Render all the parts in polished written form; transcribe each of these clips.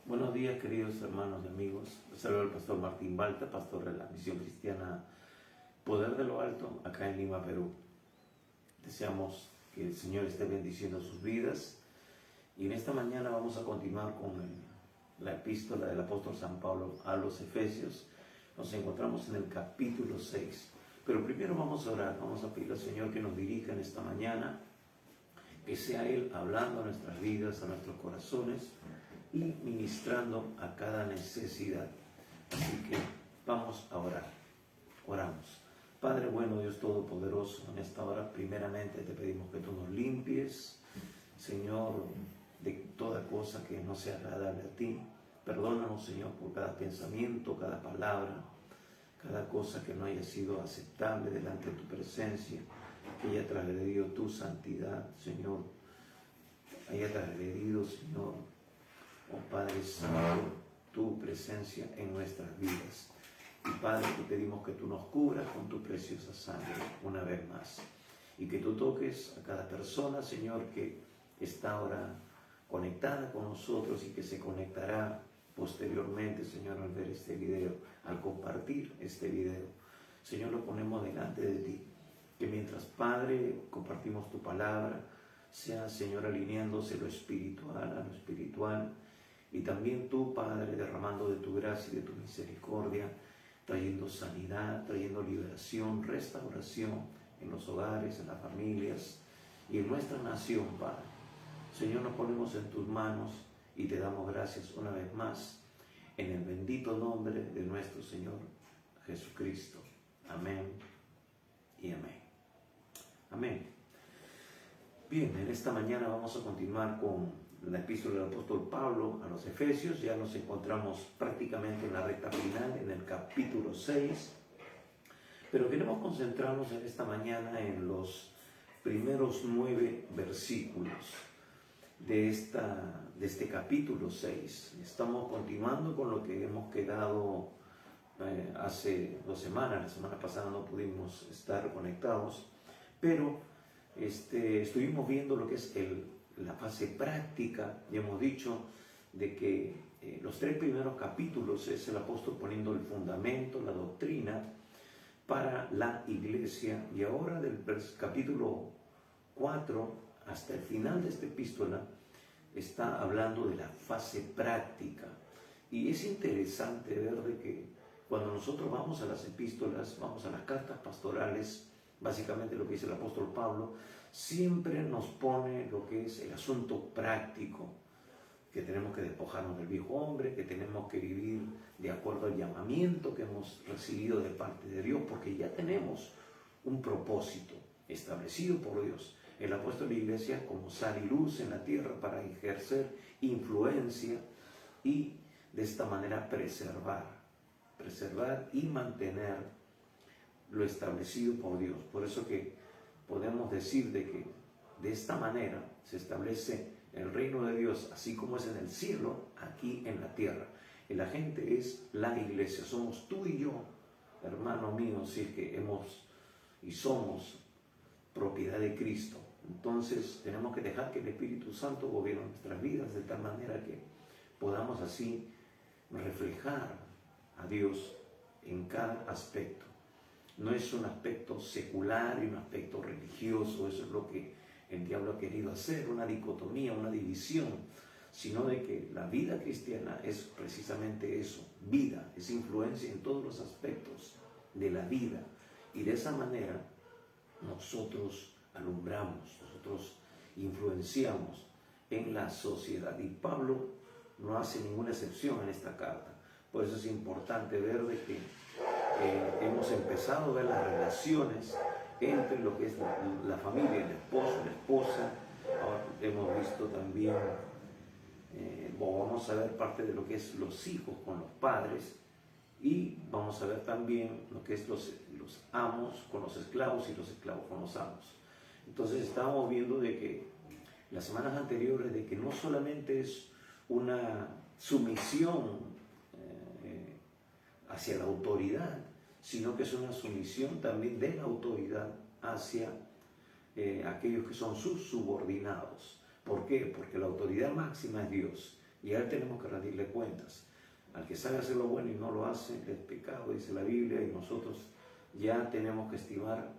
Buenos días, queridos hermanos y amigos. Les saluda el pastor Martín Balta, pastor de la Misión Cristiana Poder de lo Alto, acá en Lima, Perú. Deseamos que el Señor esté bendiciendo sus vidas. Y en esta mañana vamos a continuar con la epístola del apóstol San Pablo a los Efesios. Nos encontramos en el capítulo 6. Pero primero vamos a orar, vamos a pedir al Señor que nos dirija en esta mañana, que sea Él hablando a nuestras vidas, a nuestros corazones y ministrando a cada necesidad. Así que vamos a orar. Oramos. Padre bueno, Dios Todopoderoso, en esta hora primeramente te pedimos que tú nos limpies, Señor, de toda cosa que no sea agradable a ti. Perdónanos, Señor, por cada pensamiento, cada palabra, cada cosa que no haya sido aceptable delante de tu presencia, que haya transgredido tu santidad, Señor, haya transgredido, Señor, oh Padre Santo, tu presencia en nuestras vidas. Y Padre, te pedimos que tú nos cubras con tu preciosa sangre una vez más. Y que tú toques a cada persona, Señor, que está ahora conectada con nosotros y que se conectará posteriormente, Señor, al ver este video, al compartir este video. Señor, lo ponemos delante de ti. Que mientras, Padre, compartimos tu palabra, sea, Señor, alineándose lo espiritual a lo espiritual. Y también tú, Padre, derramando de tu gracia y de tu misericordia, trayendo sanidad, trayendo liberación, restauración en los hogares, en las familias y en nuestra nación, Padre. Señor, nos ponemos en tus manos y te damos gracias una vez más en el bendito nombre de nuestro Señor Jesucristo. Amén y amén. Amén. Bien, en esta mañana vamos a continuar con la epístola del apóstol Pablo a los Efesios. Ya nos encontramos prácticamente en la recta final, en el capítulo 6. Pero queremos concentrarnos en esta mañana en los primeros 9 versículos de este capítulo 6. Estamos continuando con lo que hemos quedado hace 2 semanas. La semana pasada no pudimos estar conectados, pero estuvimos viendo lo que es la fase práctica. Ya hemos dicho de que los 3 primeros capítulos es el apóstol poniendo el fundamento, la doctrina para la iglesia, y ahora del capítulo 4 hasta el final de esta epístola está hablando de la fase práctica. Y es interesante ver de que cuando nosotros vamos a las epístolas, vamos a las cartas pastorales, básicamente lo que dice el apóstol Pablo, siempre nos pone lo que es el asunto práctico, que tenemos que despojarnos del viejo hombre, que tenemos que vivir de acuerdo al llamamiento que hemos recibido de parte de Dios, porque ya tenemos un propósito establecido por Dios. Él ha puesto a la iglesia como sal y luz en la tierra para ejercer influencia y de esta manera preservar y mantener lo establecido por Dios. Por eso que podemos decir de que de esta manera se establece el reino de Dios, así como es en el cielo, aquí en la tierra. El agente es la iglesia, somos tú y yo, hermano mío, si es que hemos y somos propiedad de Cristo. Entonces tenemos que dejar que el Espíritu Santo gobierne nuestras vidas de tal manera que podamos así reflejar a Dios en cada aspecto. No es un aspecto secular y un aspecto religioso, eso es lo que el diablo ha querido hacer, una dicotomía, una división, sino de que la vida cristiana es precisamente eso, vida, es influencia en todos los aspectos de la vida, y de esa manera nosotros alumbramos, nosotros influenciamos en la sociedad, y Pablo no hace ninguna excepción en esta carta. Por eso es importante ver de que hemos empezado a ver las relaciones entre lo que es la familia, el esposo, la esposa. Ahora hemos visto también, vamos a ver parte de lo que es los hijos con los padres, y vamos a ver también lo que es los amos con los esclavos y los esclavos con los amos. Entonces estábamos viendo de que las semanas anteriores de que no solamente es una sumisión hacia la autoridad, sino que es una sumisión también de la autoridad hacia aquellos que son sus subordinados. ¿Por qué? Porque la autoridad máxima es Dios, Y a Él tenemos que rendirle cuentas. Al que sabe hacer lo bueno y no lo hace, es pecado, dice la Biblia, y nosotros ya tenemos que estimar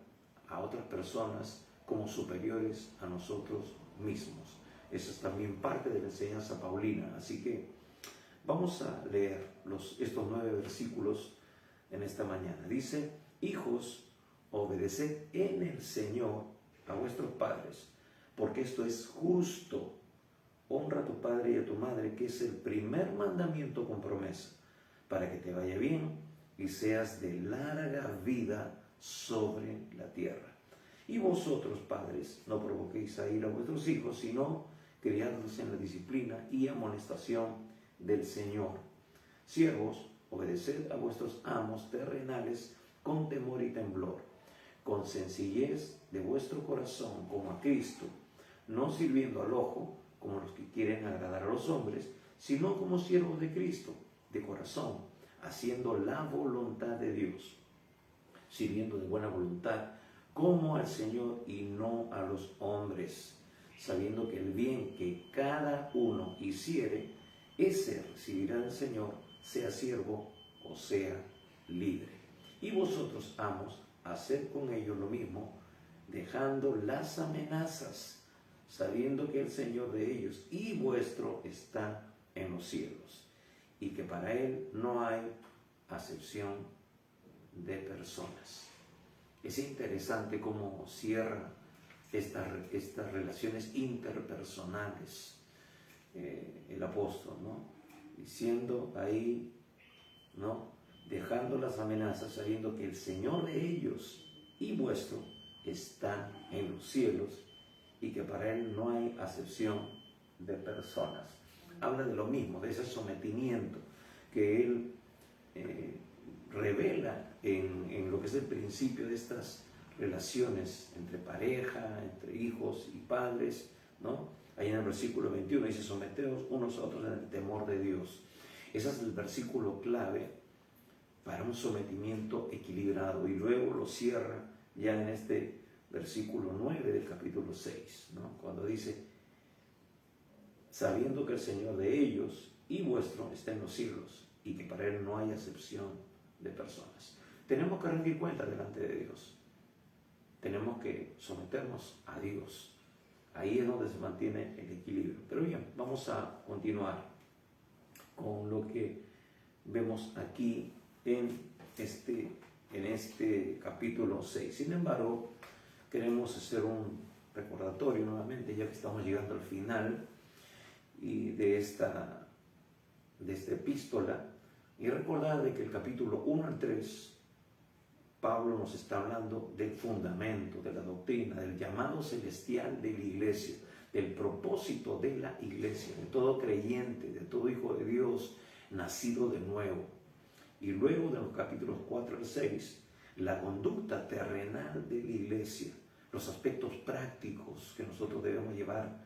a otras personas como superiores a nosotros mismos. Eso es también parte de la enseñanza paulina. Así que vamos a leer estos 9 versículos en esta mañana. Dice: hijos, obedeced en el Señor a vuestros padres, porque esto es justo. Honra a tu padre y a tu madre, que es el primer mandamiento con promesa, para que te vaya bien y seas de larga vida sobre la tierra. Y vosotros, padres, no provoquéis a ira a vuestros hijos, sino criadlos en la disciplina y amonestación del Señor. Siervos, obedeced a vuestros amos terrenales con temor y temblor, con sencillez de vuestro corazón, como a Cristo, no sirviendo al ojo, como los que quieren agradar a los hombres, sino como siervos de Cristo, de corazón, haciendo la voluntad de Dios, sirviendo de buena voluntad, como al Señor y no a los hombres, sabiendo que el bien que cada uno hiciere, ese recibirá del Señor, sea siervo o sea libre. Y vosotros, amos, haced con ellos lo mismo, dejando las amenazas, sabiendo que el Señor de ellos y vuestro está en los cielos, y que para Él no hay acepción de personas. Es interesante cómo cierra estas relaciones interpersonales el apóstol, ¿no? Diciendo ahí, ¿no? Dejando las amenazas, sabiendo que el Señor de ellos y vuestro está en los cielos, y que para Él no hay acepción de personas. Habla de lo mismo, de ese sometimiento que Él revela en lo que es el principio de estas relaciones entre pareja, entre hijos y padres, ¿no? Ahí en el versículo 21 dice: someteos unos a otros en el temor de Dios. Ese es el versículo clave para un sometimiento equilibrado, y luego lo cierra ya en este versículo 9 del capítulo 6, ¿no? Cuando dice: sabiendo que el Señor de ellos y vuestro está en los cielos, y que para Él no hay acepción de personas. Tenemos que rendir cuenta delante de Dios. Tenemos que someternos a Dios. Ahí es donde se mantiene el equilibrio. Pero bien, vamos a continuar con lo que vemos aquí en este capítulo 6. Sin embargo, queremos hacer un recordatorio nuevamente, ya que estamos llegando al final y de esta epístola, y recordar de que el capítulo 1 al 3, Pablo nos está hablando del fundamento, de la doctrina, del llamado celestial de la iglesia, del propósito de la iglesia, de todo creyente, de todo hijo de Dios nacido de nuevo. Y luego de los capítulos 4 al 6, la conducta terrenal de la iglesia, los aspectos prácticos que nosotros debemos llevar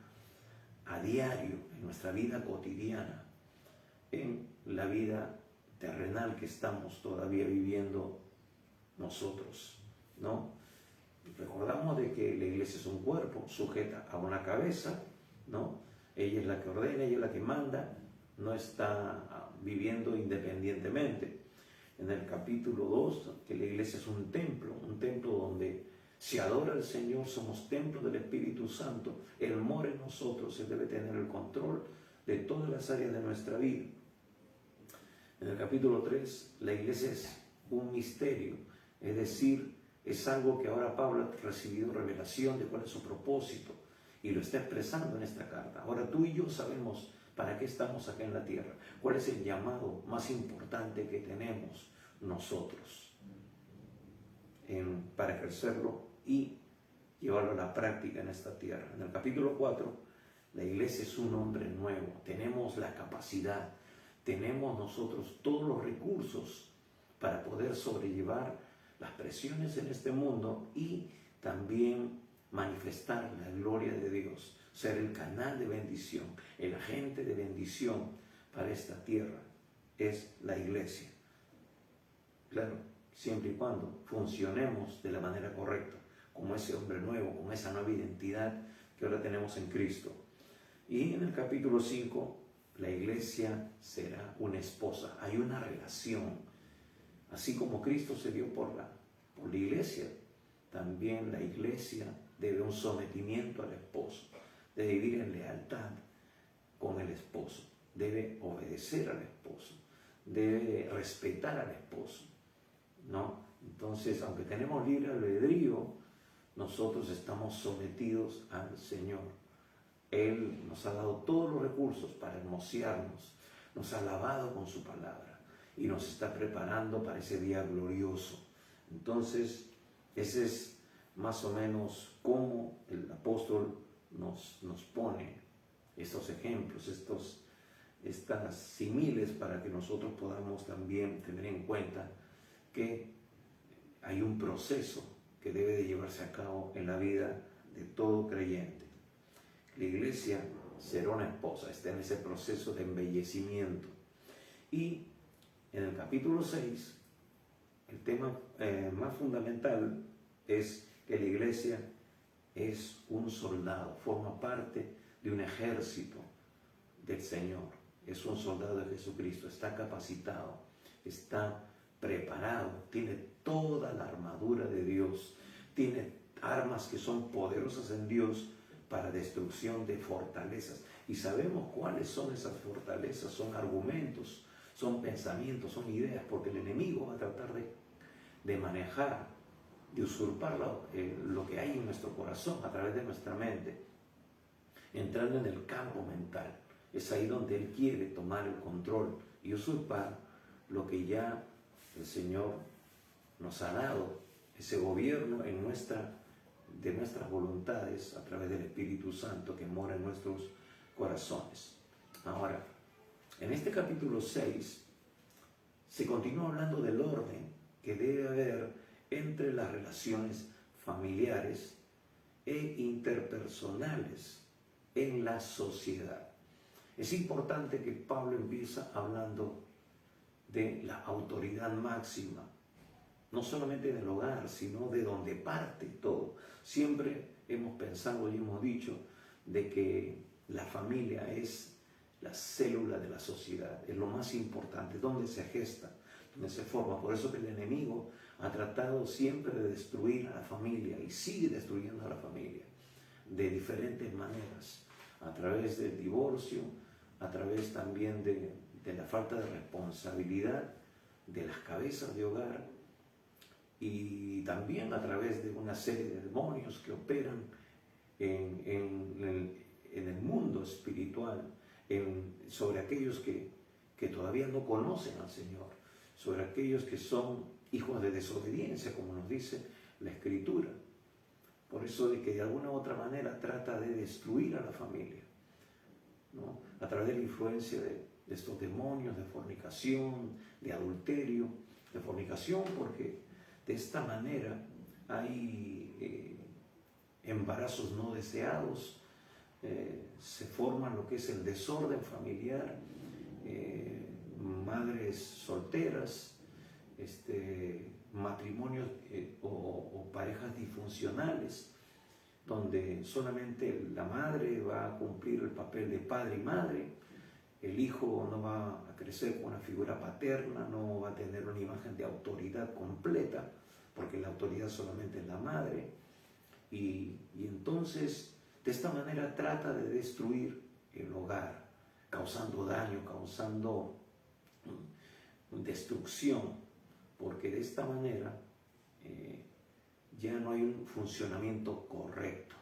a diario en nuestra vida cotidiana, en la vida terrenal que estamos todavía viviendo nosotros, ¿no? Recordamos de que la iglesia es un cuerpo sujeta a una cabeza, ¿no? Ella es la que ordena, ella es la que manda, no está viviendo independientemente. En el capítulo 2, que la iglesia es un templo donde se adora al Señor, somos templo del Espíritu Santo, Él mora en nosotros, Él debe tener el control de todas las áreas de nuestra vida. En el capítulo 3, la iglesia es un misterio, es decir, es algo que ahora Pablo ha recibido revelación de cuál es su propósito y lo está expresando en esta carta. Ahora tú y yo sabemos para qué estamos acá en la tierra, cuál es el llamado más importante que tenemos nosotros para ejercerlo y llevarlo a la práctica en esta tierra. En el capítulo 4, la iglesia es un hombre nuevo, tenemos la capacidad, tenemos nosotros todos los recursos para poder sobrellevar las presiones en este mundo y también manifestar la gloria de Dios, ser el canal de bendición, el agente de bendición para esta tierra. Es la iglesia. Claro, siempre y cuando funcionemos de la manera correcta, como ese hombre nuevo, con esa nueva identidad que ahora tenemos en Cristo. Y en el capítulo 5, la iglesia será una esposa. Hay una relación. Así como Cristo se dio por la iglesia, también la iglesia debe un sometimiento al esposo, debe vivir en lealtad con el esposo, debe obedecer al esposo, debe respetar al esposo, ¿no? Entonces, aunque tenemos libre albedrío, nosotros estamos sometidos al Señor. Él nos ha dado todos los recursos para hermosearnos, nos ha lavado con su palabra y nos está preparando para ese día glorioso. Entonces, ese es más o menos cómo el apóstol nos pone estos ejemplos, estas similes para que nosotros podamos también tener en cuenta que hay un proceso que debe de llevarse a cabo en la vida de todo creyente. La iglesia será una esposa, está en ese proceso de embellecimiento. Y en el capítulo 6, el tema más fundamental es que la iglesia es un soldado, forma parte de un ejército del Señor, es un soldado de Jesucristo, está capacitado, está preparado, tiene toda la armadura de Dios, tiene armas que son poderosas en Dios para destrucción de fortalezas. Y sabemos cuáles son esas fortalezas, son argumentos, son pensamientos, son ideas, porque el enemigo va a tratar de manejar, de usurpar lo que hay en nuestro corazón a través de nuestra mente, entrando en el campo mental. Es ahí donde él quiere tomar el control y usurpar lo que ya el Señor nos ha dado, ese gobierno de nuestras voluntades a través del Espíritu Santo que mora en nuestros corazones. Ahora, en este capítulo 6 se continúa hablando del orden que debe haber entre las relaciones familiares e interpersonales en la sociedad. Es importante que Pablo empieza hablando de la autoridad máxima, no solamente en el hogar, sino de donde parte todo. Siempre hemos pensado y hemos dicho de que la familia es la célula de la sociedad, es lo más importante, donde se gesta, donde se forma. Por eso que el enemigo ha tratado siempre de destruir a la familia y sigue destruyendo a la familia de diferentes maneras, a través del divorcio, a través también de la falta de responsabilidad de las cabezas de hogar, y también a través de una serie de demonios que operan en el mundo espiritual, sobre aquellos que todavía no conocen al Señor, sobre aquellos que son hijos de desobediencia, como nos dice la Escritura. Por eso de que de alguna u otra manera trata de destruir a la familia, ¿no? A través de la influencia de estos demonios de fornicación, de adulterio, de fornicación, porque de esta manera hay embarazos no deseados, se forma lo que es el desorden familiar, madres solteras, matrimonios o parejas disfuncionales, donde solamente la madre va a cumplir el papel de padre y madre, el hijo no va a crecer con una figura paterna, no va a tener una imagen de autoridad completa, porque la autoridad solamente es la madre, y entonces de esta manera trata de destruir el hogar, causando daño, causando destrucción, porque de esta manera ya no hay un funcionamiento correcto.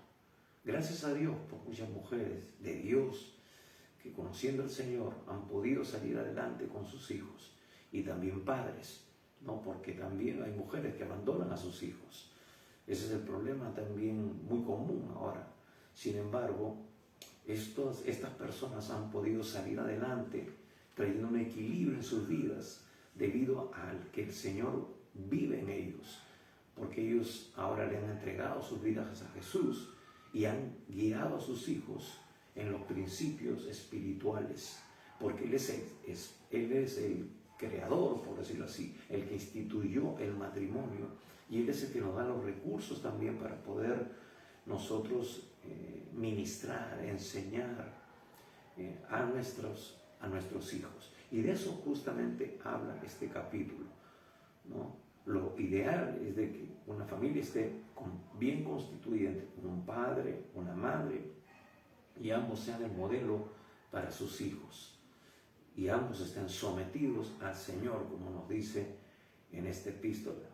Gracias a Dios por muchas mujeres de Dios que, conociendo al Señor, han podido salir adelante con sus hijos, y también padres, ¿no? Porque también hay mujeres que abandonan a sus hijos. Ese es el problema también muy común ahora. Sin embargo, estas personas han podido salir adelante trayendo un equilibrio en sus vidas debido al que el Señor vive en ellos, porque ellos ahora le han entregado sus vidas a Jesús y han guiado a sus hijos en los principios espirituales, porque Él es el creador, por decirlo así, el que instituyó el matrimonio, y Él es el que nos da los recursos también para poder nosotros ministrar, enseñar a nuestros a nuestros hijos. Y de eso justamente habla este capítulo, ¿no? Lo ideal es de que una familia esté bien constituida, con un padre, una madre, y ambos sean el modelo para sus hijos. Y ambos estén sometidos al Señor, como nos dice en esta epístola,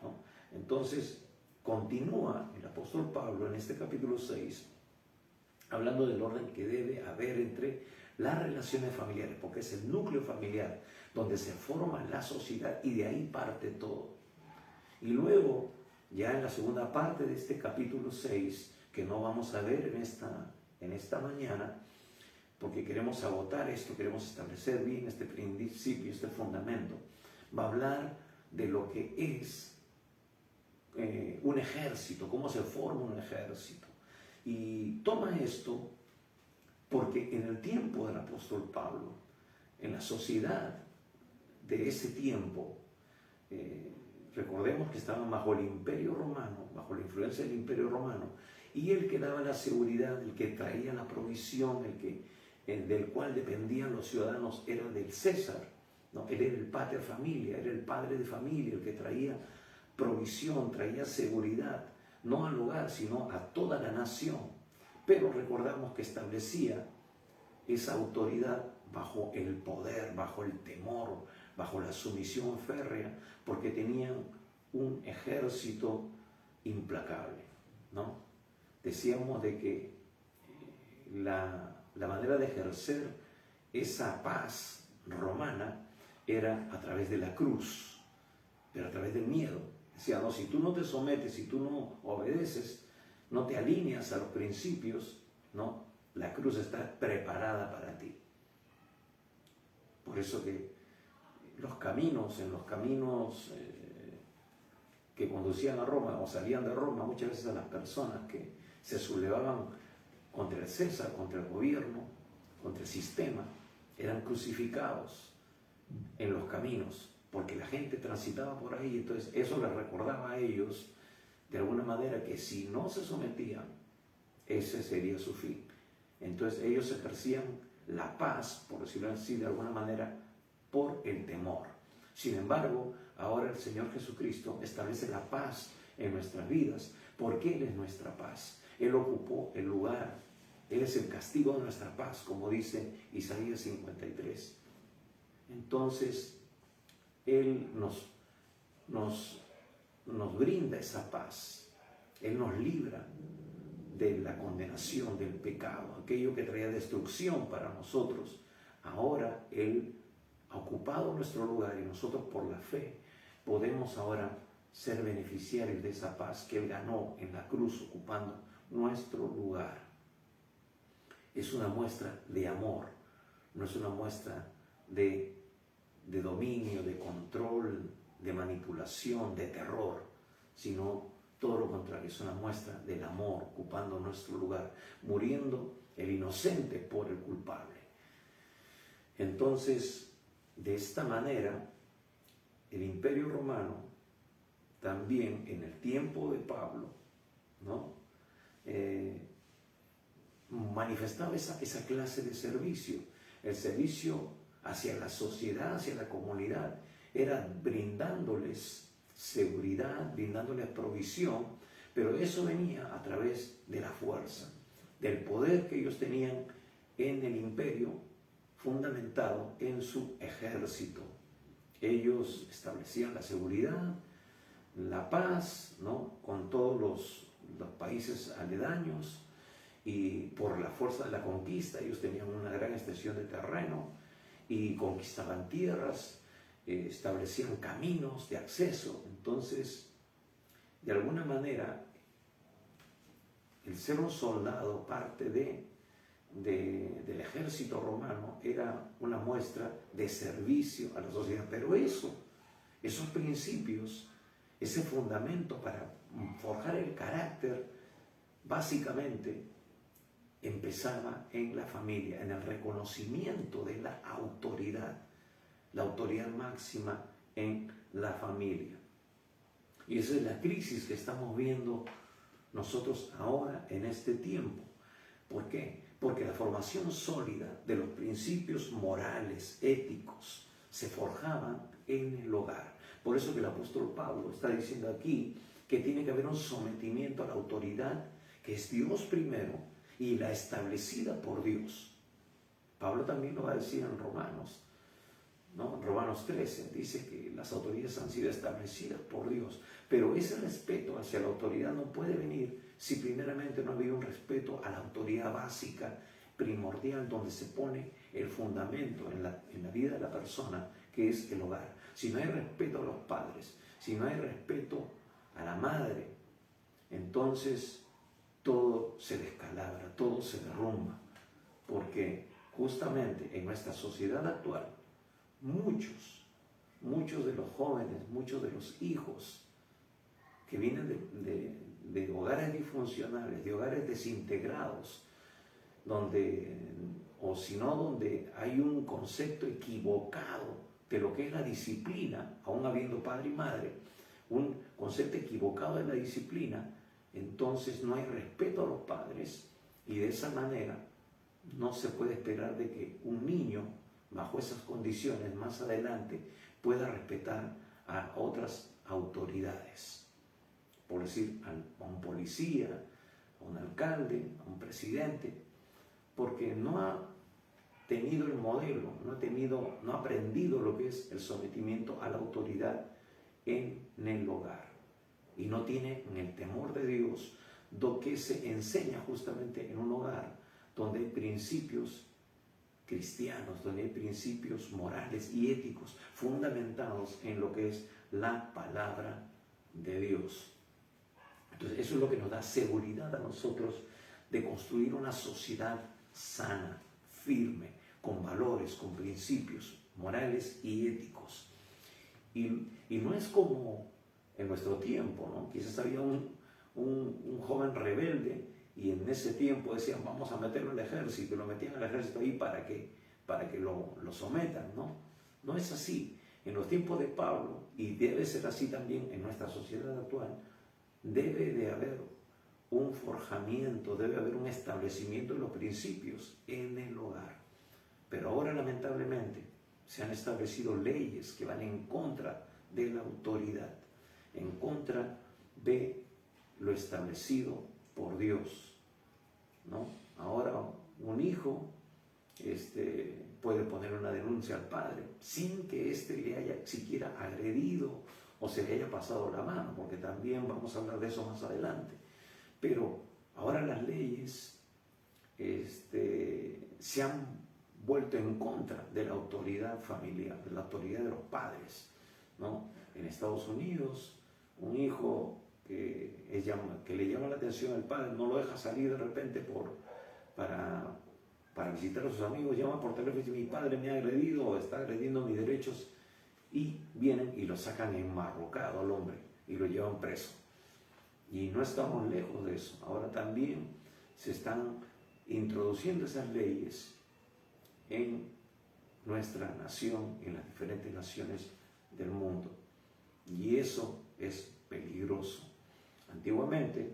¿no? Entonces, continúa el apóstol Pablo en este capítulo 6, hablando del orden que debe haber entre las relaciones familiares, porque es el núcleo familiar donde se forma la sociedad y de ahí parte todo. Y luego, ya en la segunda parte de este capítulo 6, que no vamos a ver en esta mañana, porque queremos agotar esto, queremos establecer bien este principio, este fundamento, va a hablar de lo que es un ejército, cómo se forma un ejército. Y toma esto porque en el tiempo del apóstol Pablo, en la sociedad de ese tiempo, recordemos que estaban bajo el Imperio Romano, bajo la influencia del Imperio Romano, y el que daba la seguridad, el que traía la provisión, del cual dependían los ciudadanos, era del César, ¿no? Él era el pater familia, era el padre de familia, el que traía provisión, traía seguridad, no al hogar, sino a toda la nación. Pero recordamos que establecía esa autoridad bajo el poder, bajo el temor, bajo la sumisión férrea, porque tenían un ejército implacable, ¿no? Decíamos de que la manera de ejercer esa paz romana era a través de la cruz, pero a través del miedo. Decía, no, si tú no te sometes, si tú no obedeces, no te alineas a los principios, ¿no? La cruz está preparada para ti. Por eso que en los caminos que conducían a Roma o salían de Roma, muchas veces a las personas que se sublevaban contra el César, contra el gobierno, contra el sistema, eran crucificados en los caminos, porque la gente transitaba por ahí. Entonces eso les recordaba a ellos de alguna manera que si no se sometían, ese sería su fin. Entonces ellos ejercían la paz, por decirlo así de alguna manera, por el temor. Sin embargo, ahora el Señor Jesucristo establece la paz en nuestras vidas, porque Él es nuestra paz. Él ocupó el lugar, Él es el castigo de nuestra paz, como dice Isaías 53. Entonces, Él nos brinda esa paz. Él nos libra de la condenación, del pecado, aquello que traía destrucción para nosotros. Ahora Él ha ocupado nuestro lugar y nosotros por la fe podemos ahora ser beneficiarios de esa paz que Él ganó en la cruz ocupando nuestro lugar. Es una muestra de amor, no es una muestra de dominio, de control, de manipulación, de terror, sino todo lo contrario, es una muestra del amor ocupando nuestro lugar, muriendo el inocente por el culpable. Entonces, de esta manera, el Imperio Romano también en el tiempo de Pablo, ¿no? Manifestaba esa clase de servicio. El servicio hacia la sociedad, hacia la comunidad, era brindándoles seguridad, brindándoles provisión, pero eso venía a través de la fuerza, del poder que ellos tenían en el imperio, fundamentado en su ejército. Ellos establecían la seguridad, la paz, ¿no?, con todos los países aledaños, y por la fuerza de la conquista ellos tenían una gran extensión de terreno y conquistaban tierras, establecían caminos de acceso. Entonces, de alguna manera, el ser un soldado, parte del ejército romano, era una muestra de servicio a la sociedad. Pero esos principios, ese fundamento para forjar el carácter, básicamente empezaba en la familia, en el reconocimiento de la autoridad máxima en la familia. Y esa es la crisis que estamos viendo nosotros ahora en este tiempo. ¿Por qué? Porque la formación sólida de los principios morales, éticos, se forjaban en el hogar. Por eso que el apóstol Pablo está diciendo aquí que tiene que haber un sometimiento a la autoridad que es Dios primero y la establecida por Dios. Pablo también lo va a decir en Romanos, ¿no? En Romanos 13 dice que las autoridades han sido establecidas por Dios, pero ese respeto hacia la autoridad no puede venir si primeramente no ha habido un respeto a la autoridad básica, primordial, donde se pone el fundamento en la vida de la persona, que es el hogar. Si no hay respeto a los padres, si no hay respeto a la madre, entonces todo se descalabra, todo se derrumba, porque justamente en nuestra sociedad actual, muchos de los jóvenes, muchos de los hijos que vienen de hogares disfuncionales, de hogares desintegrados, o si no, donde hay un concepto equivocado de lo que es la disciplina, aún habiendo padre y madre, un concepto equivocado de la disciplina, entonces no hay respeto a los padres y de esa manera no se puede esperar de que un niño, bajo esas condiciones, más adelante, pueda respetar a otras autoridades. Por decir, a un policía, a un alcalde, a un presidente, porque no ha tenido el modelo, no ha aprendido lo que es el sometimiento a la autoridad en el hogar. Y no tiene en el temor de Dios lo que se enseña justamente en un hogar donde hay principios cristianos, donde hay principios morales y éticos fundamentados en lo que es la palabra de Dios. Entonces eso es lo que nos da seguridad a nosotros de construir una sociedad sana, firme, con valores, con principios morales y éticos. Y no es como en nuestro tiempo, ¿no? Quizás había un joven rebelde y en ese tiempo decían, vamos a meterlo al ejército, y lo metían al ejército ahí para que lo sometan, ¿no? No es así. En los tiempos de Pablo, y debe ser así también en nuestra sociedad actual, debe de haber un forjamiento, debe haber un establecimiento de los principios en el hogar. Pero ahora lamentablemente se han establecido leyes que van en contra de la autoridad, en contra de lo establecido por Dios, ¿no? Ahora un hijo puede poner una denuncia al padre sin que éste le haya siquiera agredido o se le haya pasado la mano, porque también vamos a hablar de eso más adelante. Pero ahora las leyes se han vuelto en contra de la autoridad familiar, de la autoridad de los padres, ¿no? En Estados Unidos, un hijo que le llama la atención al padre, no lo deja salir de repente para visitar a sus amigos, llama por teléfono y dice, mi padre me ha agredido o está agrediendo mis derechos, y vienen y lo sacan enmarrocado al hombre y lo llevan preso. Y no estamos lejos de eso. Ahora también se están introduciendo esas leyes en nuestra nación, en las diferentes naciones del mundo. Y eso es peligroso. Antiguamente,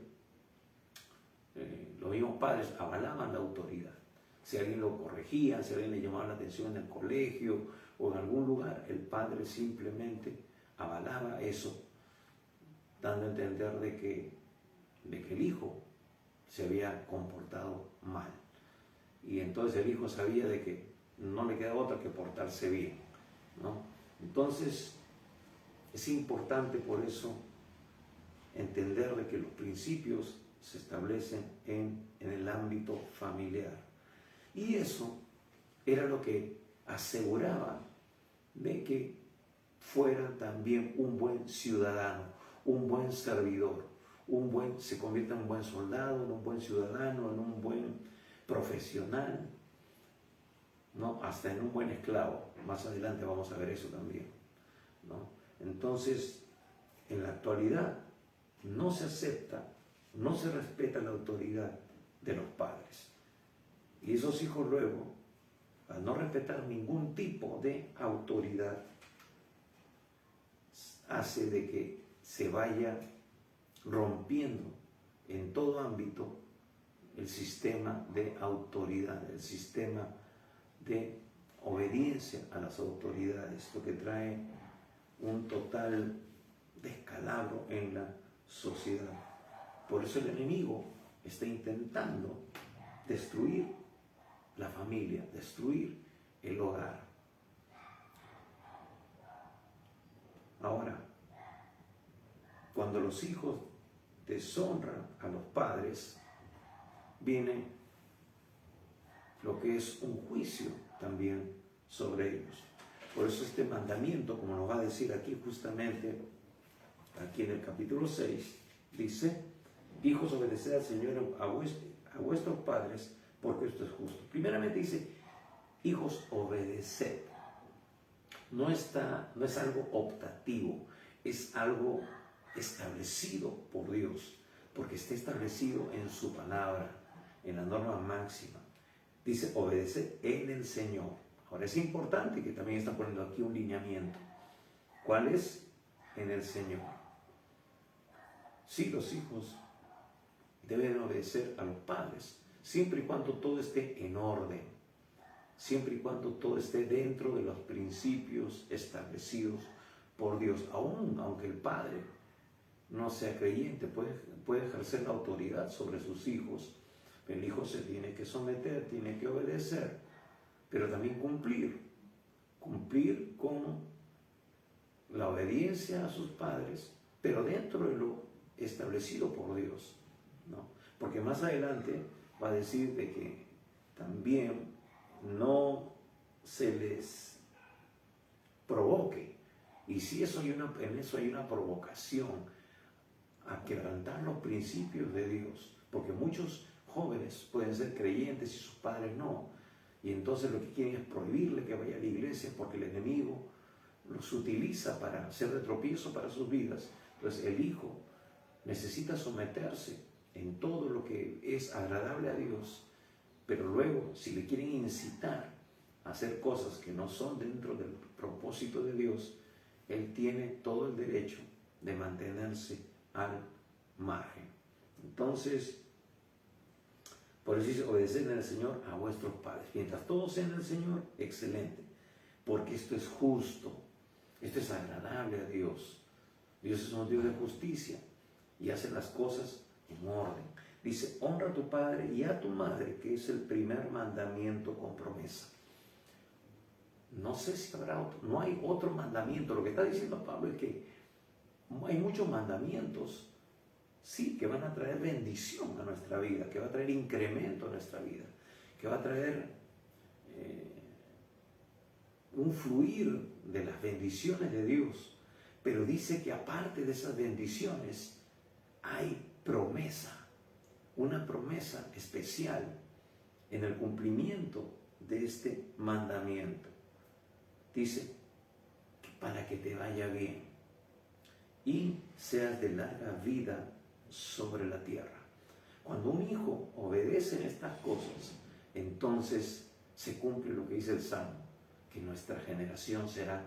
los mismos padres avalaban la autoridad. Si alguien lo corregía, si alguien le llamaba la atención en el colegio o en algún lugar, el padre simplemente avalaba eso, dando a entender de que el hijo se había comportado mal. Y entonces el hijo sabía de que no le queda otra que portarse bien, ¿no? Entonces, es importante por eso entender de que los principios se establecen en el ámbito familiar. Y eso era lo que aseguraba de que fuera también un buen ciudadano, un buen servidor, se convierta en un buen soldado, en un buen ciudadano, en un buen profesional, ¿no? Hasta en un buen esclavo. Más adelante vamos a ver eso también, ¿no? Entonces, en la actualidad no se acepta, no se respeta la autoridad de los padres. Y esos hijos luego, al no respetar ningún tipo de autoridad, hace de que se vaya rompiendo en todo ámbito el sistema de autoridad, el sistema de obediencia a las autoridades, lo que trae un total descalabro en la sociedad. Por eso el enemigo está intentando destruir la familia, destruir el hogar. Ahora, cuando los hijos deshonran a los padres, viene lo que es un juicio también sobre ellos. Por eso este mandamiento, como nos va a decir aquí justamente, aquí en el capítulo 6, dice: hijos, obedeced al Señor a vuestros padres, porque esto es justo. Primeramente dice, hijos, obedeced. No es algo optativo, es algo establecido por Dios, porque está establecido en su palabra, en la norma máxima. Dice, obedeced en el Señor. Ahora es importante que también está poniendo aquí un lineamiento. ¿Cuál es? En el Señor. Sí, los hijos deben obedecer a los padres, siempre y cuando todo esté en orden, siempre y cuando todo esté dentro de los principios establecidos por Dios. Aunque el padre no sea creyente, puede ejercer la autoridad sobre sus hijos. El hijo se tiene que someter, tiene que obedecer, pero también cumplir con la obediencia a sus padres, pero dentro de lo establecido por Dios, ¿no? Porque más adelante va a decir de que también no se les provoque, y si en eso hay una provocación a quebrantar los principios de Dios, porque muchos jóvenes pueden ser creyentes y sus padres no, y entonces lo que quieren es prohibirle que vaya a la iglesia, porque el enemigo los utiliza para hacer de tropiezo para sus vidas. Entonces el hijo necesita someterse en todo lo que es agradable a Dios, pero luego si le quieren incitar a hacer cosas que no son dentro del propósito de Dios, él tiene todo el derecho de mantenerse al margen. Entonces, por eso dice, obedeced en el Señor a vuestros padres. Mientras todos sean del Señor, excelente, porque esto es justo, esto es agradable a Dios. Dios es un Dios de justicia y hace las cosas en orden. Dice, honra a tu padre y a tu madre, que es el primer mandamiento con promesa. No sé si habrá otro, no hay otro mandamiento. Lo que está diciendo Pablo es que hay muchos mandamientos, sí, que van a traer bendición a nuestra vida, que va a traer incremento a nuestra vida, que va a traer un fluir de las bendiciones de Dios. Pero dice que aparte de esas bendiciones hay promesa, una promesa especial en el cumplimiento de este mandamiento. Dice que para que te vaya bien y seas de larga vida sobre la tierra. Cuando un hijo obedece en estas cosas, entonces se cumple lo que dice el Salmo, que nuestra generación será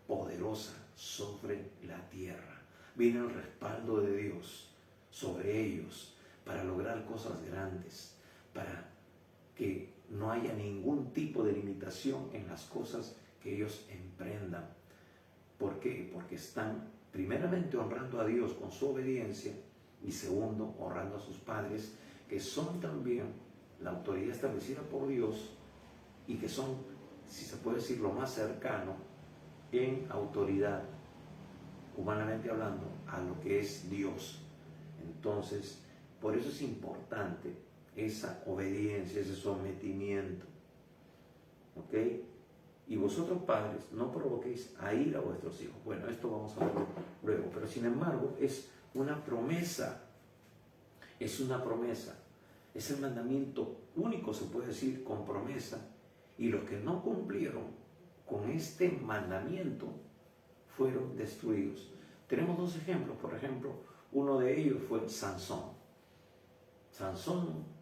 poderosa sobre la tierra. Viene el respaldo de Dios sobre ellos para lograr cosas grandes, para que no haya ningún tipo de limitación en las cosas que ellos emprendan. ¿Por qué? Porque están primeramente honrando a Dios con su obediencia y segundo, honrando a sus padres, que son también la autoridad establecida por Dios y que son, si se puede decir, lo más cercano en autoridad, humanamente hablando, a lo que es Dios. Entonces, por eso es importante esa obediencia, ese sometimiento. ¿Ok? Y vosotros padres, no provoquéis a ira a vuestros hijos. Bueno, esto vamos a verlo luego, pero sin embargo es una promesa. Es una promesa. Es el mandamiento único, se puede decir, con promesa. Y los que no cumplieron con este mandamiento fueron destruidos. Tenemos dos ejemplos. Por ejemplo, uno de ellos fue Sansón. Sansón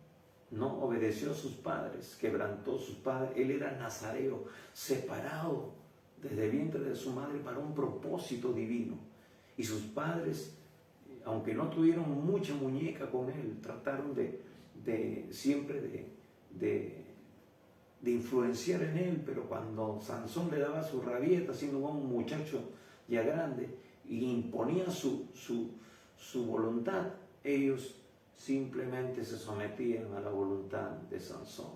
no obedeció a sus padres, quebrantó a sus padres. Él era nazareo, separado desde el vientre de su madre para un propósito divino. Y sus padres, aunque no tuvieron mucha muñeca con él, trataron de siempre de influenciar en él, pero cuando Sansón le daba su rabieta, siendo un muchacho ya grande, y imponía su voluntad, ellos simplemente se sometían a la voluntad de Sansón.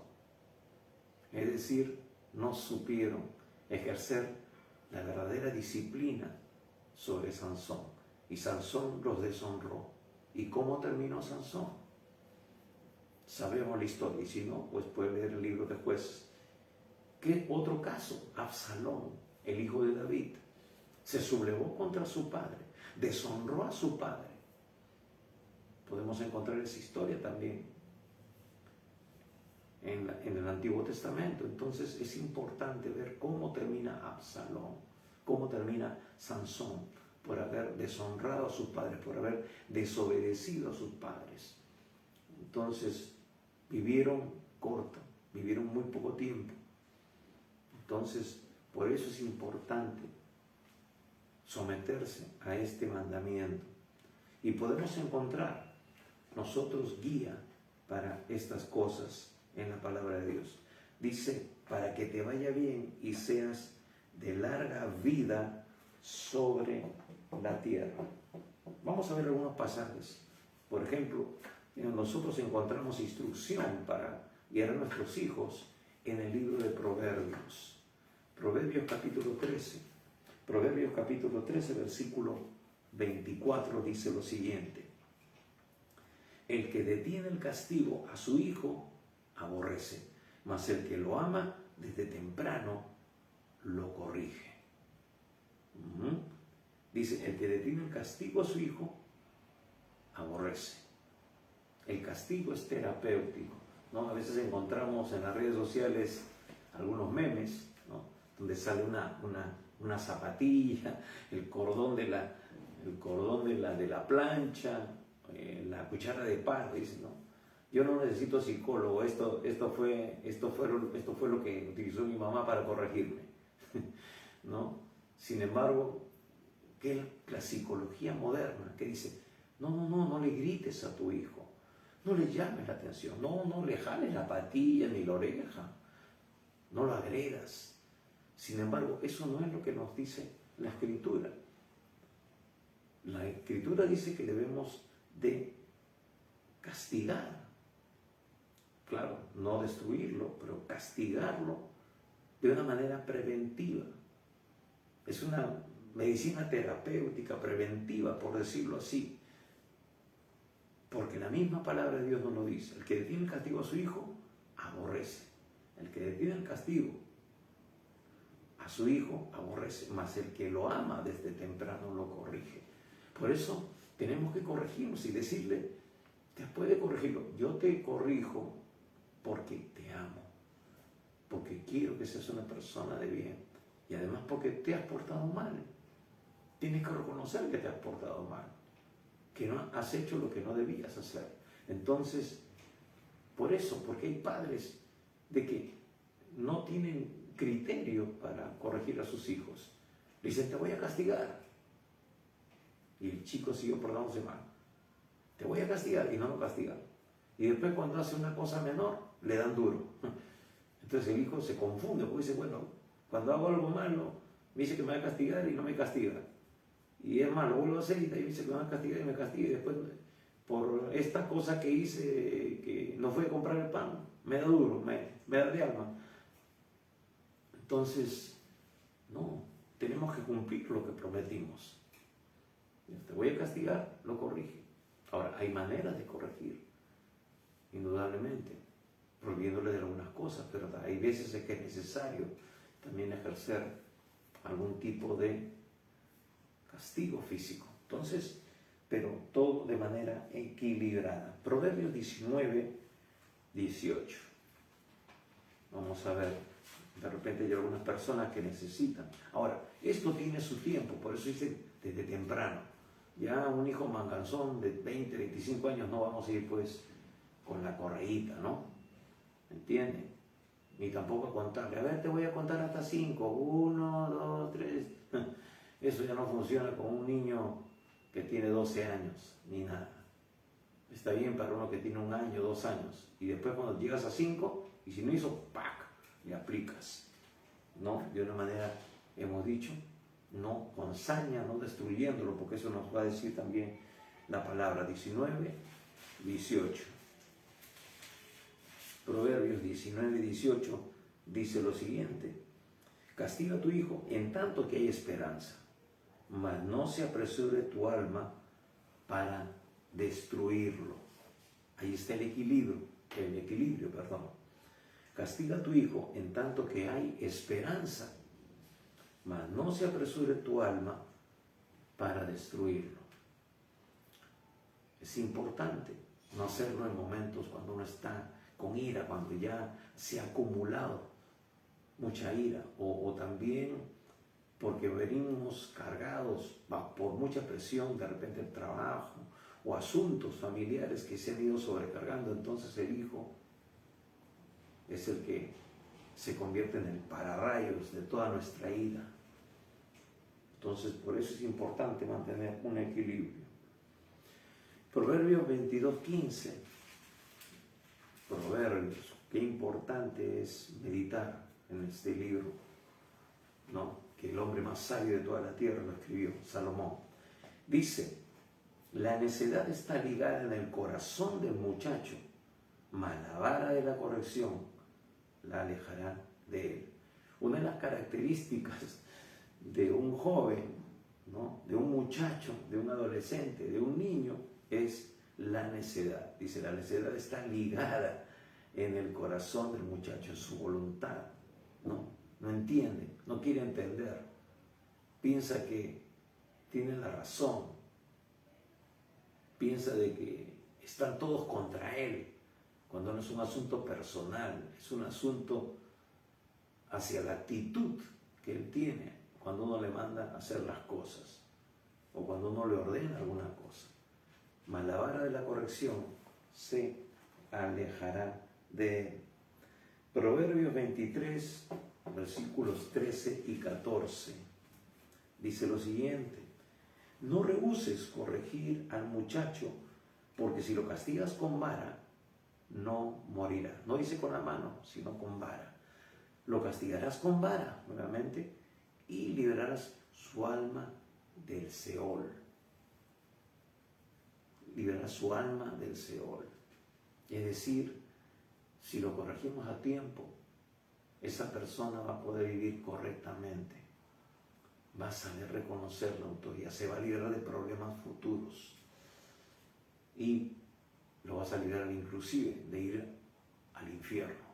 Es decir, no supieron ejercer la verdadera disciplina sobre Sansón. Y Sansón los deshonró. ¿Y cómo terminó Sansón? Sabemos la historia, y si no, pues puede leer el libro de Jueces. ¿Qué otro caso? Absalón, el hijo de David, se sublevó contra su padre, deshonró a su padre. Podemos encontrar esa historia también en el Antiguo Testamento. Entonces es importante ver cómo termina Absalón, cómo termina Sansón, por haber deshonrado a sus padres, por haber desobedecido a sus padres. Entonces vivieron corto, vivieron muy poco tiempo. Entonces, por eso es importante someterse a este mandamiento. Y podemos encontrar nosotros guía para estas cosas en la palabra de Dios. Dice, para que te vaya bien y seas de larga vida sobre la tierra. Vamos a ver algunos pasajes. Por ejemplo, nosotros encontramos instrucción para guiar a nuestros hijos en el libro de Proverbios. Proverbios capítulo 13. Proverbios capítulo 13, versículo 24 dice lo siguiente: el que detiene el castigo a su hijo aborrece, mas el que lo ama desde temprano lo corrige. Dice, el que detiene el castigo a su hijo aborrece. El castigo es terapéutico, ¿no? A veces encontramos en las redes sociales algunos memes, ¿no?, donde sale una zapatilla, el cordón de la plancha, la cuchara de pan, dice, ¿no? Yo no necesito psicólogo, esto fue lo que utilizó mi mamá para corregirme, ¿no? Sin embargo, ¿qué es la psicología moderna? Que dice, no le grites a tu hijo, no le llames la atención, no le jales la patilla ni la oreja, no lo agredas. Sin embargo, eso no es lo que nos dice la Escritura. La Escritura dice que debemos de castigar. Claro, no destruirlo, pero castigarlo de una manera preventiva. Es una medicina terapéutica preventiva, por decirlo así. Porque la misma palabra de Dios nos lo dice. El que detiene el castigo a su hijo, aborrece. El que detiene el castigo a su hijo, aborrece. Mas el que lo ama desde temprano lo corrige. Por eso tenemos que corregirnos y decirle, después de corregirlo, yo te corrijo porque te amo, porque quiero que seas una persona de bien, y además porque te has portado mal. Tienes que reconocer que te has portado mal, que no has hecho lo que no debías hacer. Entonces, por eso, porque hay padres de que no tienen criterio para corregir a sus hijos. Le dicen, te voy a castigar. Y el chico siguió portándose mal. Te voy a castigar, y no lo castigan. Y después, cuando hace una cosa menor, le dan duro. Entonces el hijo se confunde, porque dice, bueno, cuando hago algo malo, me dice que me va a castigar y no me castiga. Y es malo, vuelvo a hacer y me dice que me va a castigar y me castiga. Y después, por esta cosa que hice, que no fue a comprar el pan, me da duro, me da de alma. Entonces, no, tenemos que cumplir lo que prometimos. Te voy a castigar, lo corrige. Ahora, hay maneras de corregir, indudablemente, prohibiéndole de algunas cosas, pero hay veces en que es necesario también ejercer algún tipo de castigo físico. Entonces, pero todo de manera equilibrada. Proverbios 19, 18. Vamos a ver, de repente hay algunas personas que necesitan. Ahora, esto tiene su tiempo, por eso dice desde temprano. Ya un hijo manganzón de 20, 25 años no vamos a ir pues con la correíta, ¿no? ¿Entienden? Ni tampoco a contarle, a ver, te voy a contar hasta 5, 1, 2, 3. Eso ya no funciona con un niño que tiene 12 años, ni nada. Está bien para uno que tiene 1 año, 2 años. Y después cuando llegas a 5, y si no hizo, ¡pac!, le aplicas. No, de una manera, hemos dicho, no con saña, no destruyéndolo, porque eso nos va a decir también la palabra 19, 18. Proverbios 19, 18 dice lo siguiente: castiga a tu hijo en tanto que hay esperanza, mas no se apresure tu alma para destruirlo. Ahí está el equilibrio, perdón. Castiga a tu hijo en tanto que hay esperanza, mas no se apresure tu alma para destruirlo. Es importante no hacerlo en momentos cuando uno está con ira, cuando ya se ha acumulado mucha ira, o también porque venimos cargados por mucha presión, de repente el trabajo o asuntos familiares que se han ido sobrecargando. Entonces el hijo es el que se convierte en el pararrayos de toda nuestra ira. Entonces por eso es importante mantener un equilibrio. Proverbios 22:15. Proverbios, qué importante es meditar en este libro, ¿no? Que el hombre más sabio de toda la tierra lo escribió, Salomón. Dice: la necedad está ligada en el corazón del muchacho, mas la vara de la corrección la alejará de él. Una de las características de un joven, ¿no?, de un muchacho, de un adolescente, de un niño, es la necedad. Dice, la necedad está ligada en el corazón del muchacho, en su voluntad, ¿no? No entiende, no quiere entender, piensa que tiene la razón, piensa de que están todos contra él, cuando no es un asunto personal, es un asunto hacia la actitud que él tiene cuando uno le manda a hacer las cosas o cuando uno le ordena alguna cosa. Mas la vara de la corrección se alejará de él. Proverbios 23, versículos 13 y 14, dice lo siguiente: no rehuses corregir al muchacho, porque si lo castigas con vara, no morirá. No dice con la mano, sino con vara. Lo castigarás con vara, nuevamente, y liberarás su alma del Seol. Liberarás su alma del Seol. Es decir, si lo corregimos a tiempo, esa persona va a poder vivir correctamente, va a saber reconocer la autoridad, se va a liberar de problemas futuros y lo vas a liberar inclusive de ir al infierno.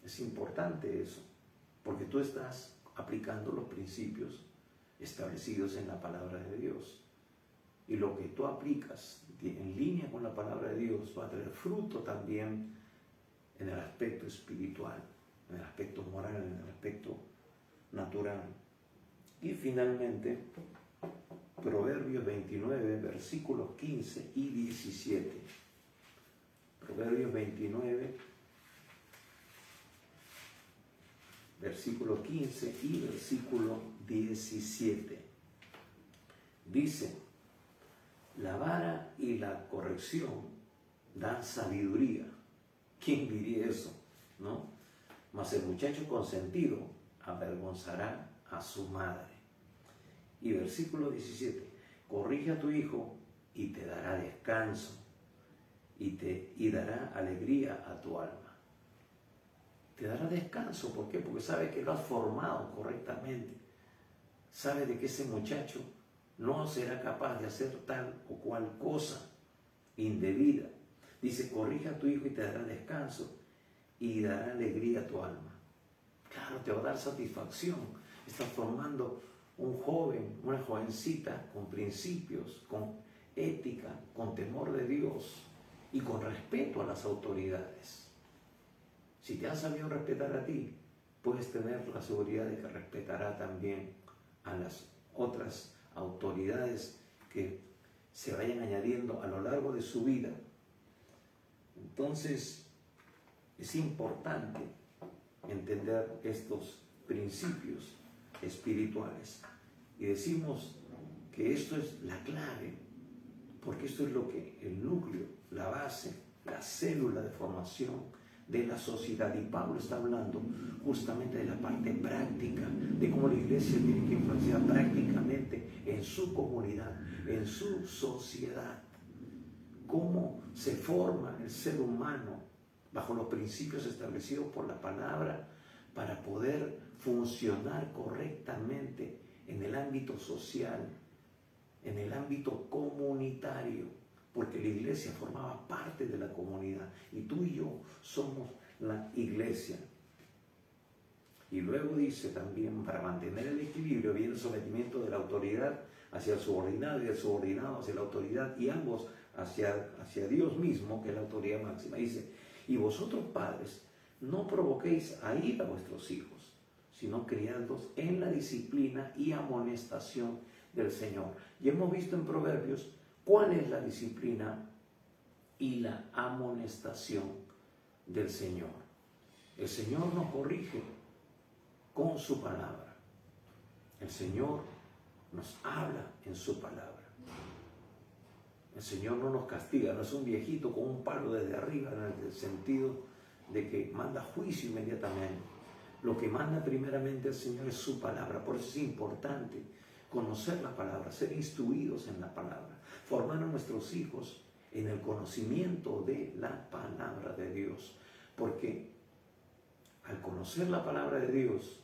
Es importante eso, porque tú estás aplicando los principios establecidos en la palabra de Dios. Y lo que tú aplicas en línea con la palabra de Dios va a traer fruto también en el aspecto espiritual, en el aspecto moral, en el aspecto natural. Y finalmente, Proverbios 29, versículos 15 y 17. Proverbios 29, versículo 15 y versículo 17. Dice: la vara y la corrección dan sabiduría. ¿Quién diría eso? ¿No? Mas el muchacho consentido avergonzará a su madre. Y versículo 17: corrige a tu hijo y te dará descanso y dará alegría a tu alma. Te dará descanso, ¿por qué? Porque sabe que lo has formado correctamente. Sabe de que ese muchacho no será capaz de hacer tal o cual cosa indebida. Dice: corrige a tu hijo y te dará descanso y dará alegría a tu alma. Claro, te va a dar satisfacción. Estás formando un joven, una jovencita con principios, con ética, con temor de Dios y con respeto a las autoridades. Si te has sabido respetar a ti, puedes tener la seguridad de que respetará también a las otras autoridades que se vayan añadiendo a lo largo de su vida. Entonces, es importante entender estos principios espirituales. Y decimos que esto es la clave porque esto es lo que el núcleo, la base, la célula de formación de la sociedad. Y Pablo está hablando justamente de la parte práctica, de cómo la iglesia tiene que influenciar prácticamente en su comunidad, en su sociedad, cómo se forma el ser humano bajo los principios establecidos por la palabra para poder funcionar correctamente en el ámbito social, en el ámbito comunitario, porque la iglesia formaba parte de la comunidad y tú y yo somos la iglesia. Y luego dice también, para mantener el equilibrio viene el sometimiento de la autoridad hacia el subordinado y el subordinado hacia la autoridad, y ambos hacia Dios mismo, que es la autoridad máxima. Dice, y vosotros padres, no provoquéis a ira a vuestros hijos, sino criadlos en la disciplina y amonestación del Señor. Y hemos visto en Proverbios cuál es la disciplina y la amonestación del Señor. El Señor nos corrige con su palabra. El Señor nos habla en su palabra. El Señor no nos castiga, no es un viejito con un palo desde arriba, en el sentido de que manda juicio inmediatamente. Lo que manda primeramente el Señor es su palabra. Por eso es importante conocer la palabra, ser instruidos en la palabra, formar a nuestros hijos en el conocimiento de la palabra de Dios. Porque al conocer la palabra de Dios,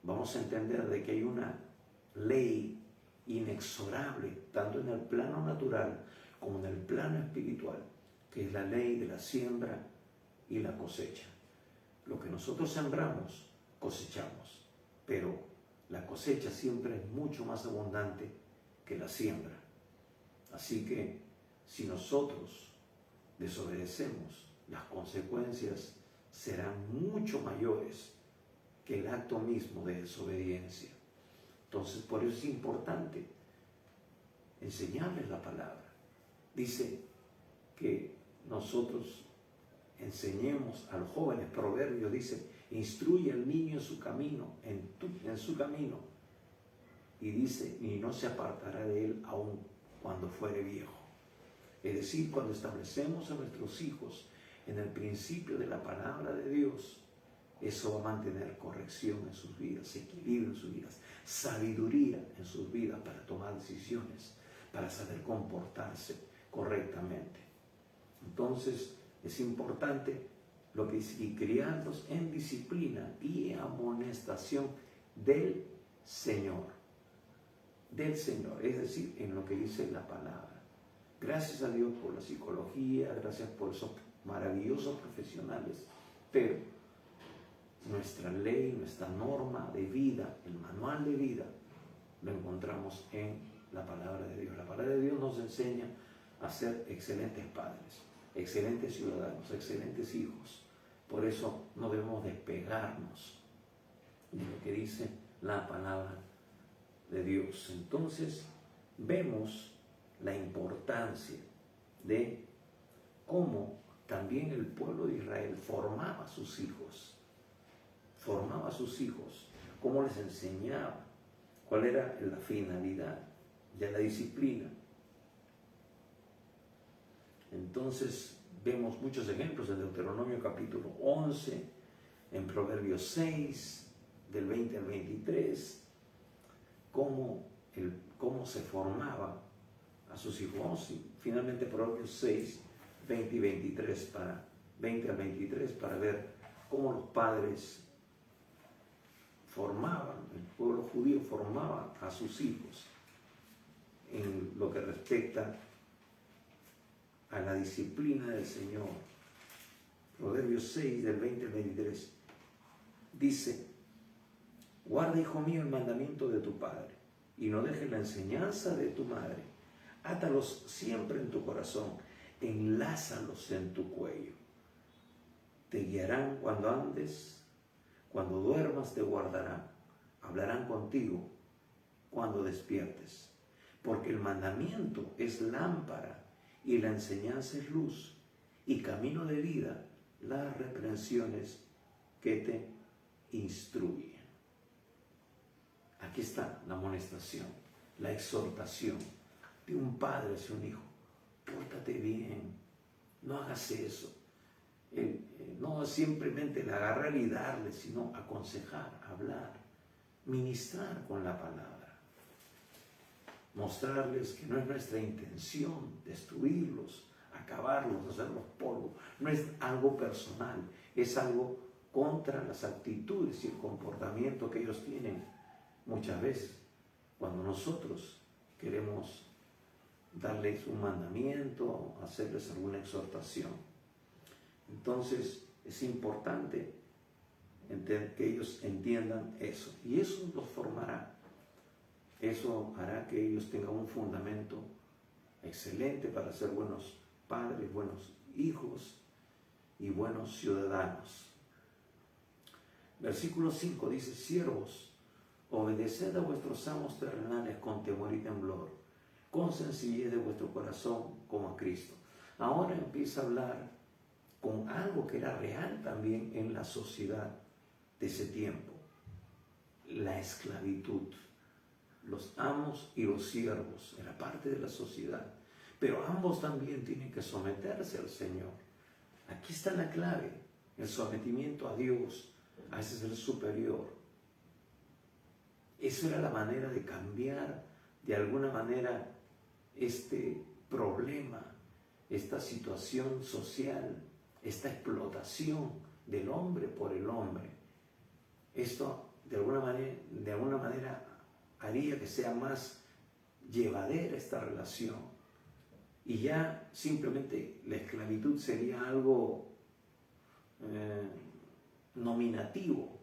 vamos a entender de que hay una ley inexorable, tanto en el plano natural como en el plano espiritual, que es la ley de la siembra y la cosecha. Lo que nosotros sembramos, cosechamos, pero la cosecha siempre es mucho más abundante que la siembra. Así que si nosotros desobedecemos, las consecuencias serán mucho mayores que el acto mismo de desobediencia. Entonces, por eso es importante enseñarles la palabra. Dice que nosotros enseñemos a los jóvenes. Proverbios dice, instruye al niño en su camino, en su camino. Y dice, y no se apartará de él aun cuando fuere viejo. Es decir, cuando establecemos a nuestros hijos en el principio de la palabra de Dios, eso va a mantener corrección en sus vidas, equilibrio en sus vidas, sabiduría en sus vidas para tomar decisiones, para saber comportarse correctamente. Entonces, es importante lo que dice, y criarlos en disciplina y amonestación del Señor. Del Señor, es decir, en lo que dice la palabra. Gracias a Dios por la psicología, gracias por esos maravillosos profesionales, pero nuestra ley, nuestra norma de vida, el manual de vida, lo encontramos en la palabra de Dios. La palabra de Dios nos enseña a ser excelentes padres, excelentes ciudadanos, excelentes hijos. Por eso no debemos despegarnos de lo que dice la palabra de Dios. Entonces vemos la importancia de cómo también el pueblo de Israel formaba a sus hijos, cómo les enseñaba, cuál era la finalidad de la disciplina. Entonces vemos muchos ejemplos en Deuteronomio capítulo 11, en Proverbios 6, del 20 al 23, cómo se formaba a sus hijos. Y finalmente Proverbios 6, 20 y 23 20 al 23, para ver cómo los padres formaban, el pueblo judío formaba a sus hijos en lo que respecta a la disciplina del Señor. Proverbios 6, del 20 al 23, dice, guarda, hijo mío, el mandamiento de tu padre, y no dejes la enseñanza de tu madre. Átalos siempre en tu corazón, enlázalos en tu cuello. Te guiarán cuando andes, cuando duermas te guardarán, hablarán contigo cuando despiertes. Porque el mandamiento es lámpara y la enseñanza es luz, y camino de vida las reprensiones que te instruyen. Aquí está la amonestación, la exhortación de un padre hacia un hijo. pórtate bien, no hagas eso. No simplemente el agarrar y darle, sino aconsejar, hablar, ministrar con la palabra. Mostrarles que no es nuestra intención destruirlos, acabarlos, hacerlos polvo. No es algo personal, es algo contra las actitudes y el comportamiento que ellos tienen muchas veces. Cuando nosotros queremos darles un mandamiento, hacerles alguna exhortación. Entonces es importante que ellos entiendan eso. Y eso los formará. Eso hará que ellos tengan un fundamento excelente para ser buenos padres, buenos hijos y buenos ciudadanos. Versículo 5 dice: siervos, obedeced a vuestros amos terrenales con temor y temblor, con sencillez de vuestro corazón como a Cristo. Ahora empieza a hablar con algo que era real también en la sociedad de ese tiempo: la esclavitud. Los amos y los siervos era parte de la sociedad, pero ambos también tienen que someterse al Señor. Aquí está la clave: el sometimiento a Dios, a ese ser superior. Esa era la manera de cambiar de alguna manera este problema, esta situación social, esta explotación del hombre por el hombre. Esto de alguna manera haría que sea más llevadera esta relación, y ya simplemente la esclavitud sería algo nominativo,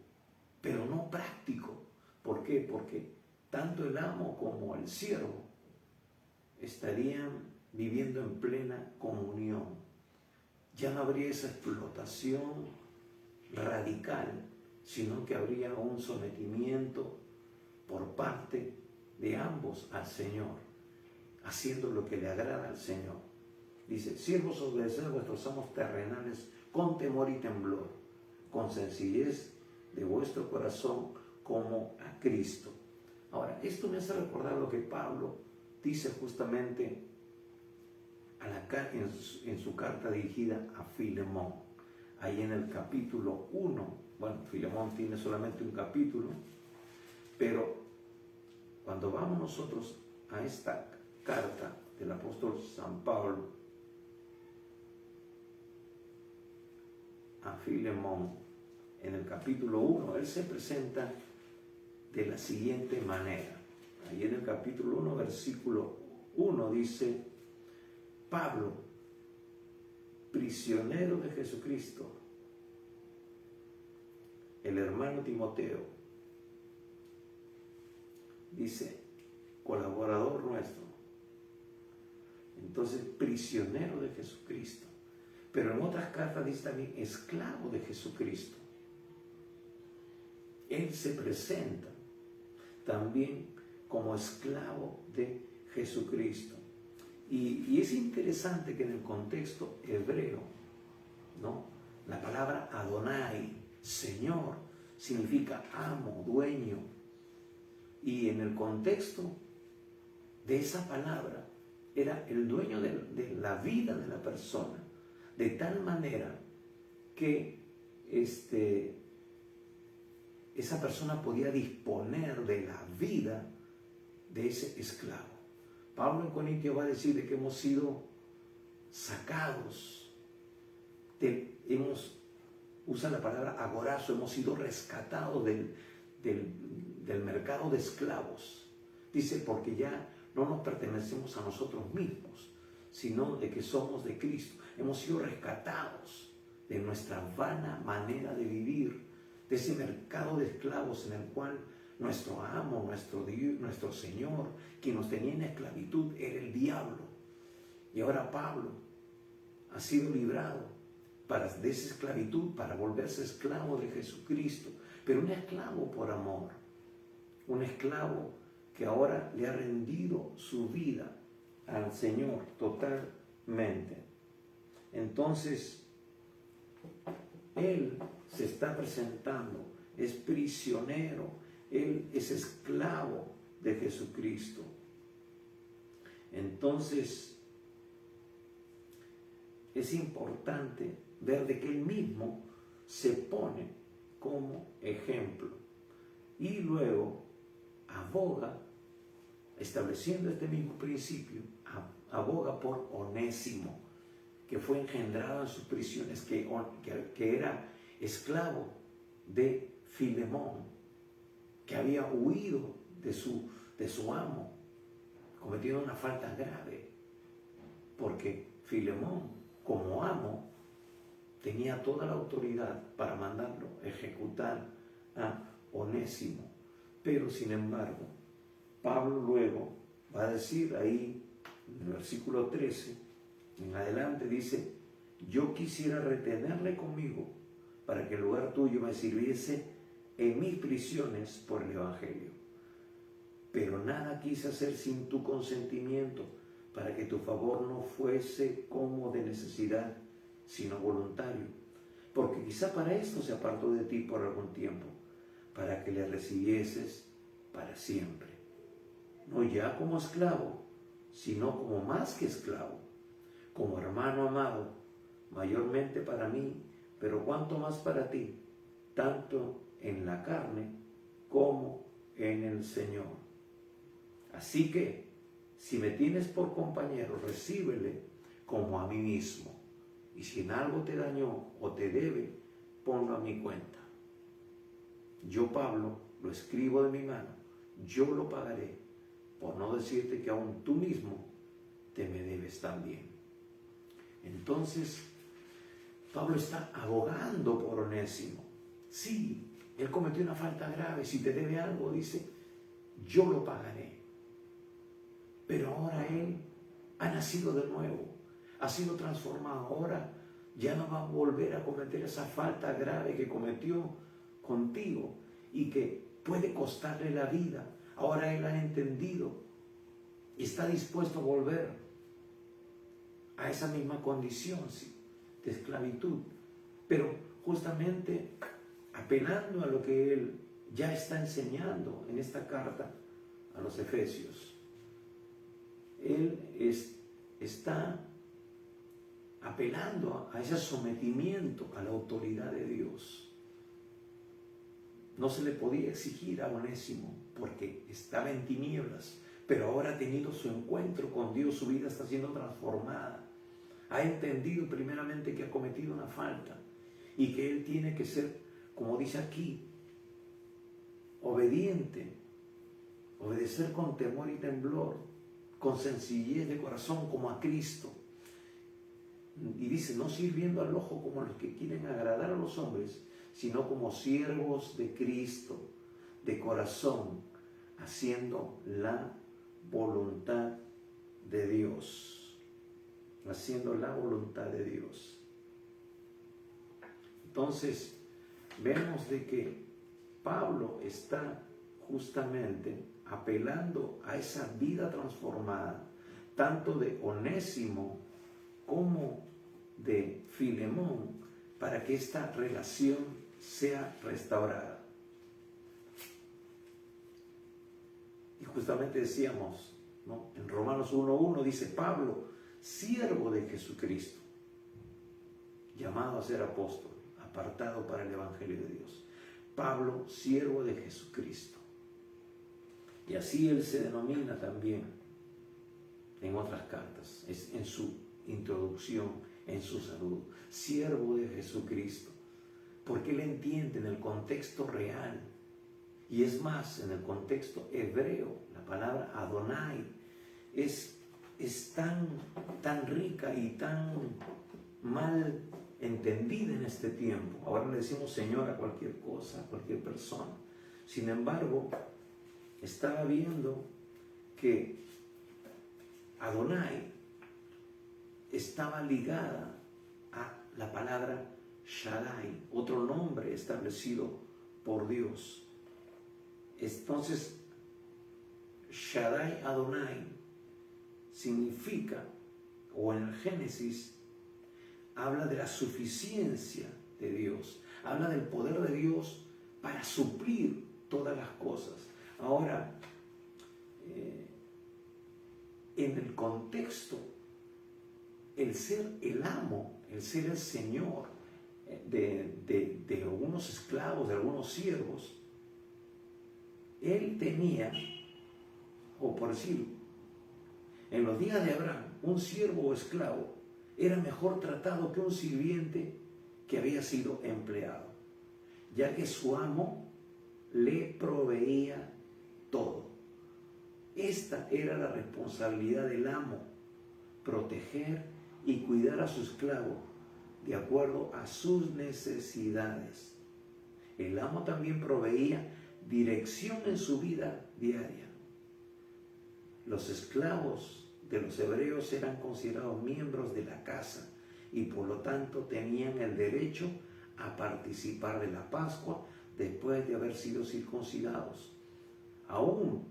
pero no práctico. ¿Por qué? Porque tanto el amo como el siervo estarían viviendo en plena comunión. Ya no habría esa explotación radical, sino que habría un sometimiento por parte de ambos al Señor, haciendo lo que le agrada al Señor. Dice: siervos, obedeced a vuestros amos terrenales con temor y temblor, con sencillez de vuestro corazón como a Cristo. Ahora, esto me hace recordar lo que Pablo dice justamente en su carta dirigida a Filemón, ahí en el capítulo 1. Bueno, Filemón tiene solamente un capítulo, pero cuando vamos nosotros a esta carta del apóstol San Pablo a Filemón, en el capítulo 1, él se presenta de la siguiente manera. Ahí en el capítulo 1, versículo 1 dice: Pablo, prisionero de Jesucristo, el hermano Timoteo, dice, colaborador nuestro. Entonces, prisionero de Jesucristo. Pero en otras cartas dice también esclavo de Jesucristo. Él se presenta también como esclavo de Jesucristo. Y es interesante que en el contexto hebreo, ¿no?, la palabra Adonai, Señor, significa amo, dueño. Y en el contexto de esa palabra, era el dueño de la vida de la persona, de tal manera que esa persona podía disponer de la vida de ese esclavo. Pablo en Corintios va a decir de que hemos sido sacados, usa la palabra agorazo, hemos sido rescatados del mercado de esclavos. Dice, porque ya no nos pertenecemos a nosotros mismos, sino de que somos de Cristo. Hemos sido rescatados de nuestra vana manera de vivir, de ese mercado de esclavos en el cual nuestro amo, nuestro Dios, nuestro Señor, quien nos tenía en esclavitud, era el diablo. Y ahora Pablo ha sido librado de esa esclavitud para volverse esclavo de Jesucristo, pero un esclavo por amor, un esclavo que ahora le ha rendido su vida al Señor totalmente. Entonces, Él se está presentando, es prisionero, Él es esclavo de Jesucristo. Entonces, es importante ver de que él mismo se pone como ejemplo y luego aboga, estableciendo este mismo principio, aboga por Onésimo, que fue engendrado en sus prisiones, que era esclavo de Filemón, que había huido de su amo, cometiendo una falta grave, porque Filemón, como amo, tenía toda la autoridad para mandarlo ejecutar a Onésimo. Pero sin embargo, Pablo luego va a decir ahí, en el versículo 13, en adelante dice: yo quisiera retenerle conmigo para que en lugar tuyo me sirviese en mis prisiones por el Evangelio. Pero nada quise hacer sin tu consentimiento, para que tu favor no fuese como de necesidad, sino voluntario. Porque quizá para esto se apartó de ti por algún tiempo, para que le recibieses para siempre. No ya como esclavo, sino como más que esclavo, como hermano amado, mayormente para mí, pero cuanto más para ti, tanto en la carne como en el Señor. Así que, si me tienes por compañero, recíbele como a mí mismo. Y si en algo te dañó o te debe, ponlo a mi cuenta. Yo, Pablo, lo escribo de mi mano, yo lo pagaré, por no decirte que aún tú mismo te me debes también. Entonces, Pablo está abogando por Onésimo. Sí, él cometió una falta grave, si te debe algo, dice, yo lo pagaré. Pero ahora él ha nacido de nuevo, ha sido transformado. Ahora ya no va a volver a cometer esa falta grave que cometió contigo y que puede costarle la vida. Ahora él ha entendido y está dispuesto a volver a esa misma condición de esclavitud, pero justamente apelando a lo que él ya está enseñando en esta carta a los Efesios. Él está apelando a ese sometimiento a la autoridad de Dios. No se le podía exigir a Onésimo porque estaba en tinieblas, pero ahora ha tenido su encuentro con Dios, su vida está siendo transformada. Ha entendido primeramente que ha cometido una falta y que él tiene que ser, como dice aquí, obediente, obedecer con temor y temblor, con sencillez de corazón como a Cristo. Y dice, no sirviendo al ojo como los que quieren agradar a los hombres, sino como siervos de Cristo, de corazón, haciendo la voluntad de Dios. Haciendo la voluntad de Dios. Entonces, vemos de que Pablo está justamente apelando a esa vida transformada, tanto de Onésimo como de Filemón, para que esta relación sea restaurada. Y justamente decíamos, ¿no?, en Romanos 1:1 dice Pablo, siervo de Jesucristo, llamado a ser apóstol, apartado para el Evangelio de Dios. Pablo, siervo de Jesucristo. Y así él se denomina también en otras cartas, en su introducción, en su saludo, siervo de Jesucristo, porque él entiende en el contexto real, y es más, en el contexto hebreo, la palabra Adonai es tan rica y tan mal entendida en este tiempo. Ahora le decimos Señor a cualquier cosa, a cualquier persona. Sin embargo, estaba viendo que Adonai estaba ligada a la palabra Shaddai, otro nombre establecido por Dios. Entonces, Shaddai Adonai significa, o en el Génesis, habla de la suficiencia de Dios, habla del poder de Dios para suplir todas las cosas. Ahora, en el contexto el ser el amo, el ser el señor de algunos esclavos, de algunos siervos, él tenía, o por decirlo, en los días de Abraham, un siervo o esclavo era mejor tratado que un sirviente que había sido empleado, ya que su amo le proveía todo. Esta era la responsabilidad del amo, proteger y cuidar a su esclavo de acuerdo a sus necesidades. El amo también proveía dirección en su vida diaria. Los esclavos de los hebreos eran considerados miembros de la casa y por lo tanto tenían el derecho a participar de la Pascua después de haber sido circuncidados. Aún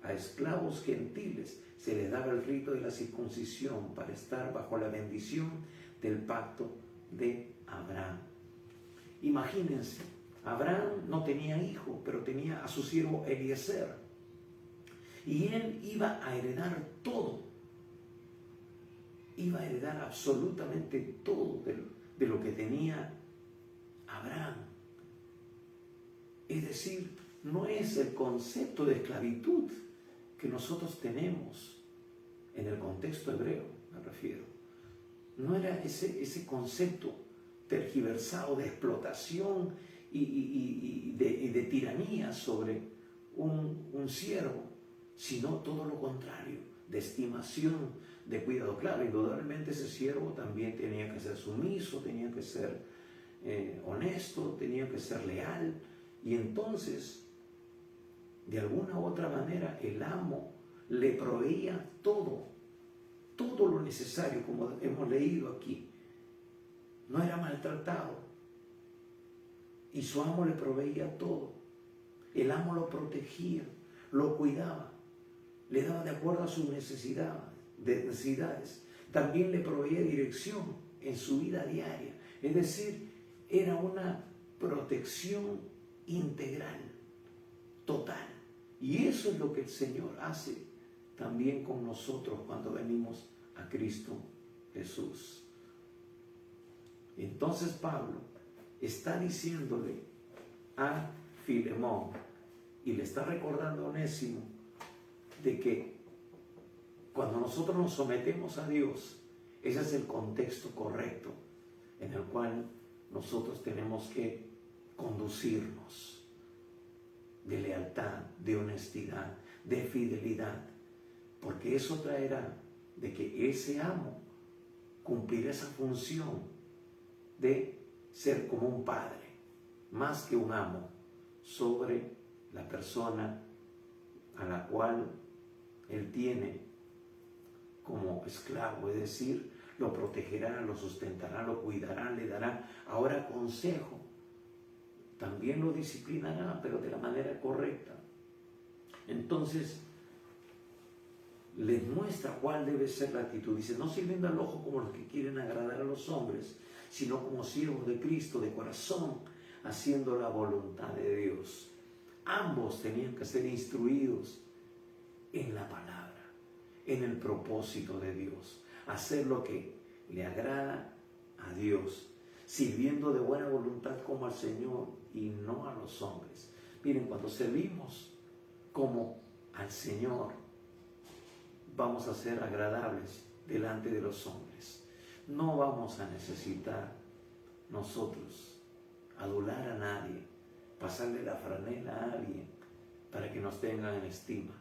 a esclavos gentiles se les daba el rito de la circuncisión para estar bajo la bendición del pacto de Abraham. Imagínense, Abraham no tenía hijo, pero tenía a su siervo Eliezer. Y él iba a heredar todo. Iba a heredar absolutamente todo de lo que tenía Abraham. Es decir, no es el concepto de esclavitud que nosotros tenemos en el contexto hebreo, me refiero. No era ese concepto tergiversado de explotación y de tiranía sobre un siervo, sino todo lo contrario, de estimación, de cuidado. Claro, indudablemente ese siervo también tenía que ser sumiso, tenía que ser honesto, tenía que ser leal, y entonces, de alguna u otra manera, el amo le proveía todo lo necesario, como hemos leído aquí. No era maltratado, y su amo le proveía todo. El amo lo protegía, lo cuidaba, le daba de acuerdo a sus necesidades. También le proveía dirección en su vida diaria. Es decir, era una protección integral, total. Y eso es lo que el Señor hace también con nosotros cuando venimos a Cristo Jesús. Entonces Pablo está diciéndole a Filemón y le está recordando a Onésimo de que cuando nosotros nos sometemos a Dios, ese es el contexto correcto en el cual nosotros tenemos que conducirnos de lealtad, de honestidad, de fidelidad, porque eso traerá de que ese amo cumplirá esa función de ser como un padre, más que un amo, sobre la persona a la cual él tiene como esclavo, es decir, lo protegerá, lo sustentará, lo cuidará, le dará ahora consejo, también lo disciplinará, pero de la manera correcta. Entonces, les muestra cuál debe ser la actitud. Dice, no sirviendo al ojo como los que quieren agradar a los hombres, sino como siervos de Cristo, de corazón, haciendo la voluntad de Dios. Ambos tenían que ser instruidos en la palabra, en el propósito de Dios, hacer lo que le agrada a Dios, sirviendo de buena voluntad como al Señor y no a los hombres. Miren, cuando servimos como al Señor, vamos a ser agradables delante de los hombres. No vamos a necesitar nosotros adular a nadie, pasarle la franela a alguien para que nos tengan en estima.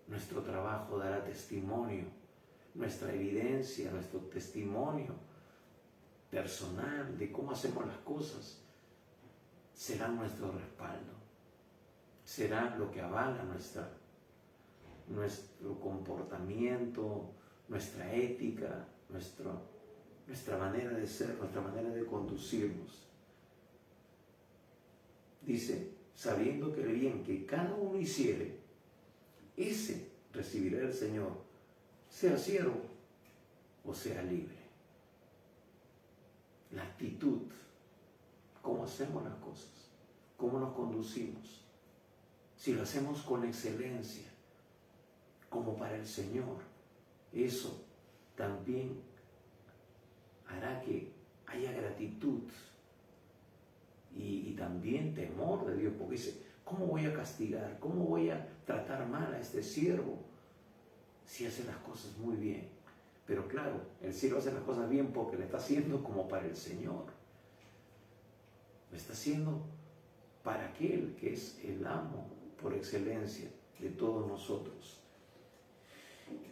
Nuestro trabajo dará testimonio, nuestra evidencia, nuestro testimonio personal de cómo hacemos las cosas será nuestro respaldo, será lo que avala nuestro comportamiento, nuestra ética, nuestra manera de ser, nuestra manera de conducirnos. Dice, sabiendo que el bien que cada uno hiciere, ese recibirá el Señor, sea siervo o sea libre. La actitud, cómo hacemos las cosas, cómo nos conducimos, si lo hacemos con excelencia, como para el Señor, eso también hará que haya gratitud y también temor de Dios, porque dice, ¿cómo voy a castigar? ¿Cómo voy a tratar mal a este siervo si hace las cosas muy bien? Pero claro, el siervo hace las cosas bien porque le está haciendo como para el Señor. Lo está haciendo para aquel que es el amo por excelencia de todos nosotros.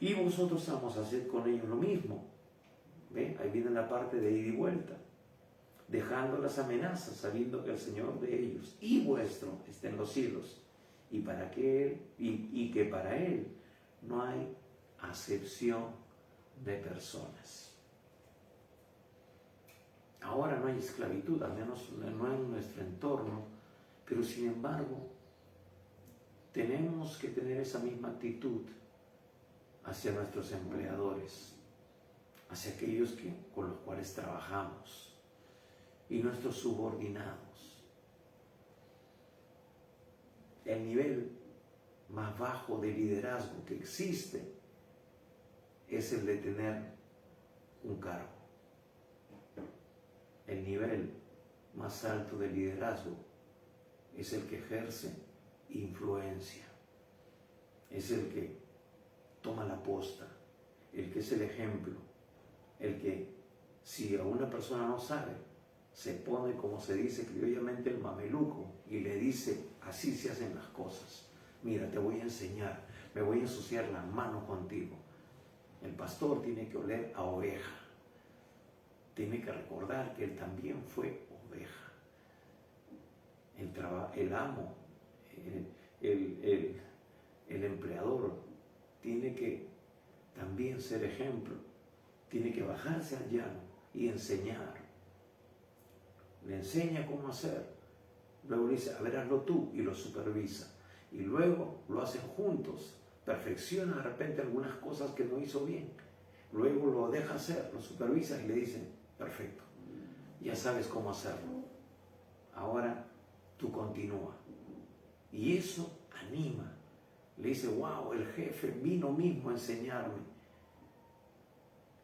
Y vosotros, amos, haced con ellos lo mismo. ¿Ve? Ahí viene la parte de ida y vuelta. Dejando las amenazas, sabiendo que el Señor de ellos y vuestro está en los cielos, y que para Él no hay acepción de personas. Ahora no hay esclavitud, al menos no en nuestro entorno, pero sin embargo tenemos que tener esa misma actitud hacia nuestros empleadores, hacia aquellos con los cuales trabajamos y nuestros subordinados. El nivel más bajo de liderazgo que existe es el de tener un cargo. El nivel más alto de liderazgo es el que ejerce influencia, es el que toma la posta, el que es el ejemplo, el que si a una persona no sabe, se pone, como se dice criollamente, el mameluco y le dice, así se hacen las cosas. Mira, te voy a enseñar, me voy a ensuciar las manos contigo. El pastor tiene que oler a oveja. Tiene que recordar que él también fue oveja. El amo, el empleador, tiene que también ser ejemplo. Tiene que bajarse al llano y enseñar. Le enseña cómo hacer. Luego le dice, a ver, hazlo tú, y lo supervisa. Y luego lo hacen juntos. Perfecciona de repente algunas cosas que no hizo bien. Luego lo deja hacer, lo supervisa y le dice, perfecto, ya sabes cómo hacerlo. Ahora tú continúa. Y eso anima. Le dice, wow, el jefe vino mismo a enseñarme.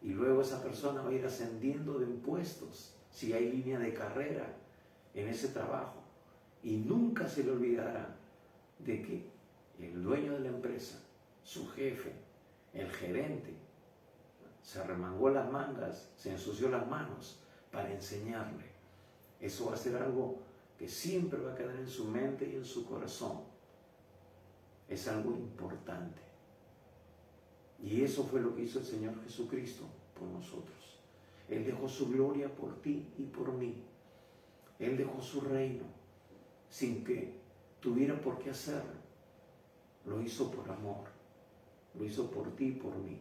Y luego esa persona va a ir ascendiendo de impuestos, si hay línea de carrera en ese trabajo. Y nunca se le olvidará de que el dueño de la empresa, su jefe, el gerente, se arremangó las mangas, se ensució las manos para enseñarle. Eso va a ser algo que siempre va a quedar en su mente y en su corazón. Es algo importante. Y eso fue lo que hizo el Señor Jesucristo por nosotros. Él dejó su gloria por ti y por mí. Él dejó su reino sin que tuviera por qué hacerlo. Lo hizo por amor. Lo hizo por ti y por mí.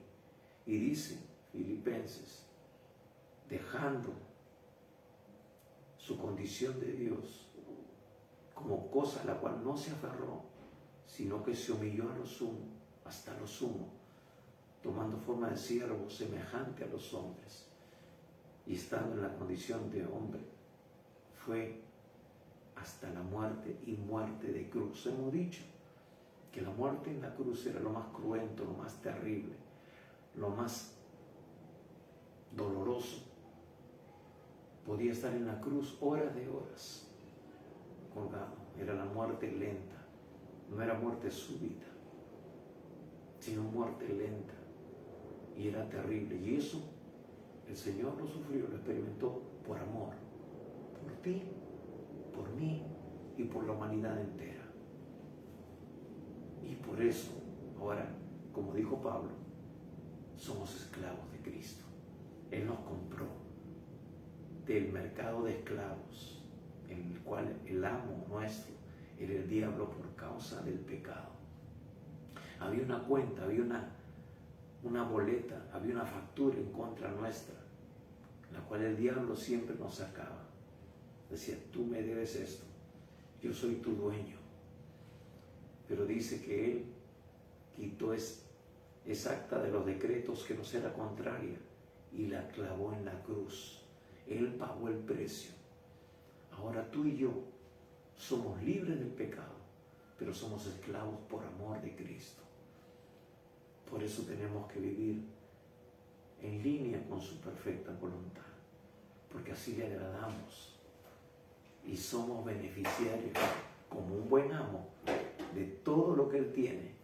Y dice Filipenses, dejando su condición de Dios como cosa a la cual no se aferró, sino que se humilló a lo sumo, hasta lo sumo, tomando forma de siervo semejante a los hombres, y estando en la condición de hombre, fue hasta la muerte y muerte de cruz. Hemos dicho que la muerte en la cruz era lo más cruento, lo más terrible, lo más doloroso. Podía estar en la cruz horas de horas colgado. Era la muerte lenta, no era muerte súbita, sino muerte lenta, y era terrible. Y eso el Señor lo sufrió, lo experimentó por amor, por ti, por mí y por la humanidad entera. Y por eso, ahora, como dijo Pablo, somos esclavos de Cristo. Él nos compró del mercado de esclavos, en el cual el amo nuestro era el diablo por causa del pecado. Había una cuenta, había una boleta, había una factura en contra nuestra, la cual el diablo siempre nos sacaba. Decía, tú me debes esto, yo soy tu dueño. Pero dice que él quitó esa acta de los decretos que nos era contraria y la clavó en la cruz. Él pagó el precio. Ahora tú y yo somos libres del pecado, pero somos esclavos por amor de Cristo. Por eso tenemos que vivir en línea con su perfecta voluntad, porque así le agradamos y somos beneficiarios como un buen amo de todo lo que Él tiene.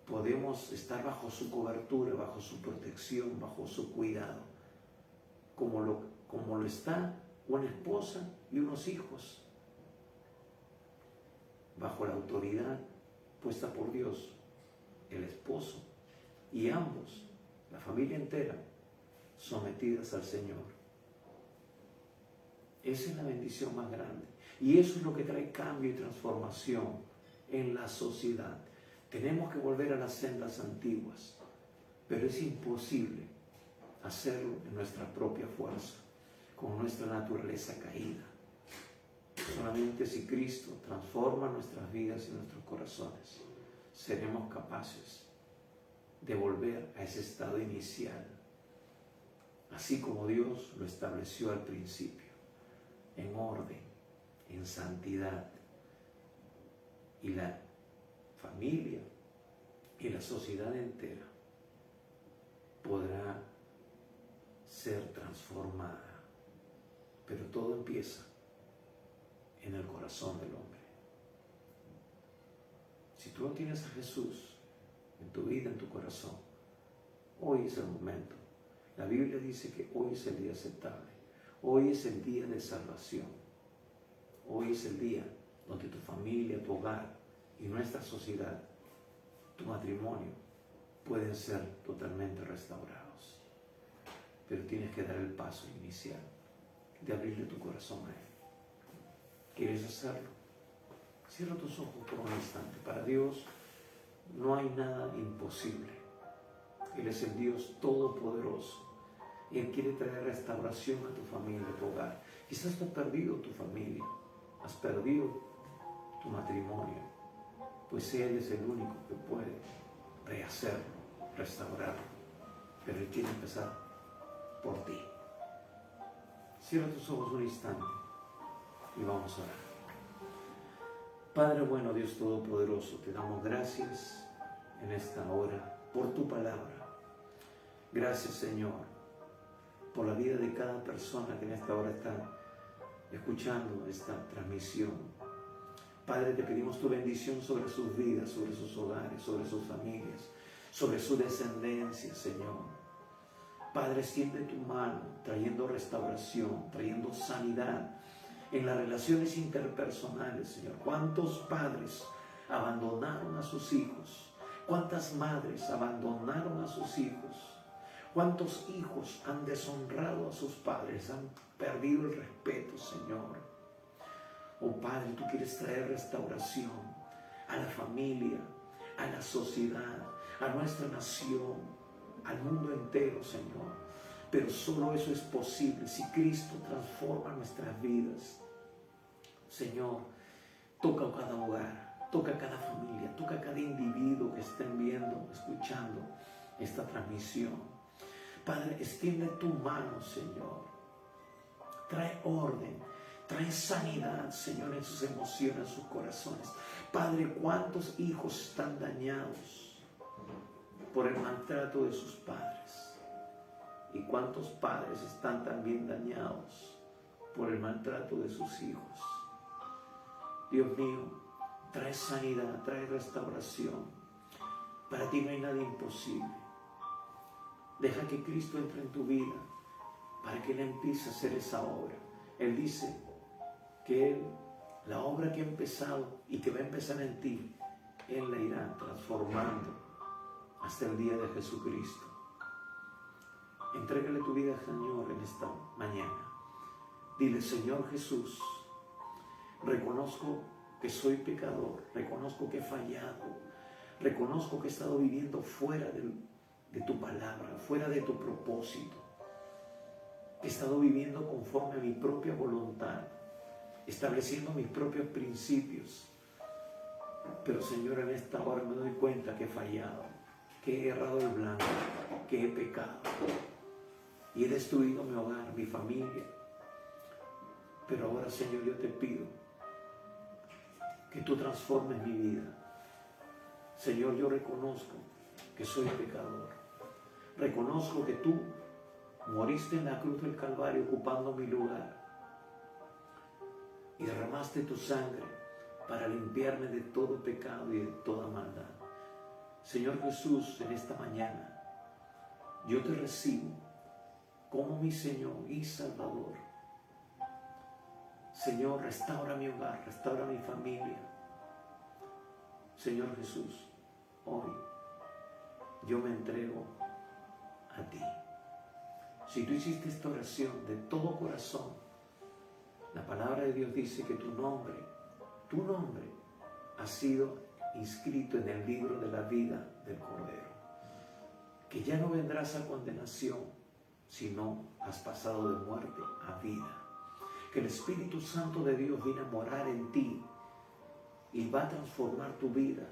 Podemos estar bajo su cobertura, bajo su protección, bajo su cuidado, como lo está una esposa y unos hijos, bajo la autoridad puesta por Dios, el esposo y ambos, la familia entera, sometidas al Señor. Esa es la bendición más grande. Y eso es lo que trae cambio y transformación en la sociedad. Tenemos que volver a las sendas antiguas, pero es imposible hacerlo en nuestra propia fuerza, con nuestra naturaleza caída. Solamente si Cristo transforma nuestras vidas y nuestros corazones, seremos capaces de volver a ese estado inicial, así como Dios lo estableció al principio, en orden, en santidad. Y la familia y la sociedad entera podrá ser transformada. Pero todo empieza en el corazón del hombre. Si tú no tienes a Jesús en tu vida, en tu corazón, hoy es el momento. La Biblia dice que hoy es el día aceptable. Hoy es el día de salvación. Hoy es el día donde tu familia, tu hogar y nuestra sociedad, tu matrimonio, pueden ser totalmente restaurados. Pero tienes que dar el paso inicial de abrirle tu corazón a Él. ¿Quieres hacerlo? Cierra tus ojos por un instante. Para Dios no hay nada imposible. Él es el Dios todopoderoso. Él quiere traer restauración a tu familia, a tu hogar. Quizás tú has perdido tu familia, has perdido tu matrimonio, pues Él es el único que puede rehacerlo, restaurarlo. Pero Él quiere empezar por ti. Cierra tus ojos un instante y vamos a orar. Padre bueno, Dios Todopoderoso, te damos gracias en esta hora por tu palabra. Gracias, Señor, por la vida de cada persona que en esta hora está escuchando esta transmisión. Padre, te pedimos tu bendición sobre sus vidas, sobre sus hogares, sobre sus familias, sobre su descendencia, Señor. Padre, extiende tu mano, trayendo restauración, trayendo sanidad en las relaciones interpersonales, Señor. ¿Cuántos padres abandonaron a sus hijos? ¿Cuántas madres abandonaron a sus hijos? ¿Cuántos hijos han deshonrado a sus padres? Han perdido el respeto, Señor. Oh Padre, tú quieres traer restauración a la familia, a la sociedad, a nuestra nación, al mundo entero, Señor. Pero solo eso es posible si Cristo transforma nuestras vidas. Señor, toca cada hogar, toca cada familia, toca cada individuo que estén viendo, escuchando esta transmisión. Padre, extiende tu mano, Señor. Trae orden, trae sanidad, Señor, en sus emociones, en sus corazones. Padre, ¿cuántos hijos están dañados por el maltrato de sus padres? ¿Y cuántos padres están también dañados por el maltrato de sus hijos? Dios mío, trae sanidad, trae restauración. Para ti no hay nada imposible. Deja que Cristo entre en tu vida para que Él empiece a hacer esa obra. Él dice que Él, la obra que ha empezado y que va a empezar en ti, Él la irá transformando hasta el día de Jesucristo. Entrégale tu vida al Señor en esta mañana. Dile: Señor Jesús, reconozco que soy pecador, reconozco que he fallado, reconozco que he estado viviendo fuera de tu palabra, fuera de tu propósito. He estado viviendo conforme a mi propia voluntad, estableciendo mis propios principios. Pero Señor, en esta hora me doy cuenta que he fallado, que he errado el blanco, que he pecado y he destruido mi hogar, mi familia. Pero ahora, Señor, yo te pido que tú transformes mi vida. Señor, yo reconozco que soy pecador. Reconozco que tú moriste en la cruz del Calvario ocupando mi lugar y derramaste tu sangre para limpiarme de todo pecado y de toda maldad. Señor Jesús, en esta mañana yo te recibo como mi Señor y Salvador. Señor, restaura mi hogar, restaura mi familia. Señor Jesús, hoy yo me entrego a ti. Si tú hiciste esta oración de todo corazón, la palabra de Dios dice que tu nombre ha sido inscrito en el libro de la vida del Cordero. Que ya no vendrás a condenación, sino has pasado de muerte a vida. Que el Espíritu Santo de Dios viene a morar en ti y va a transformar tu vida.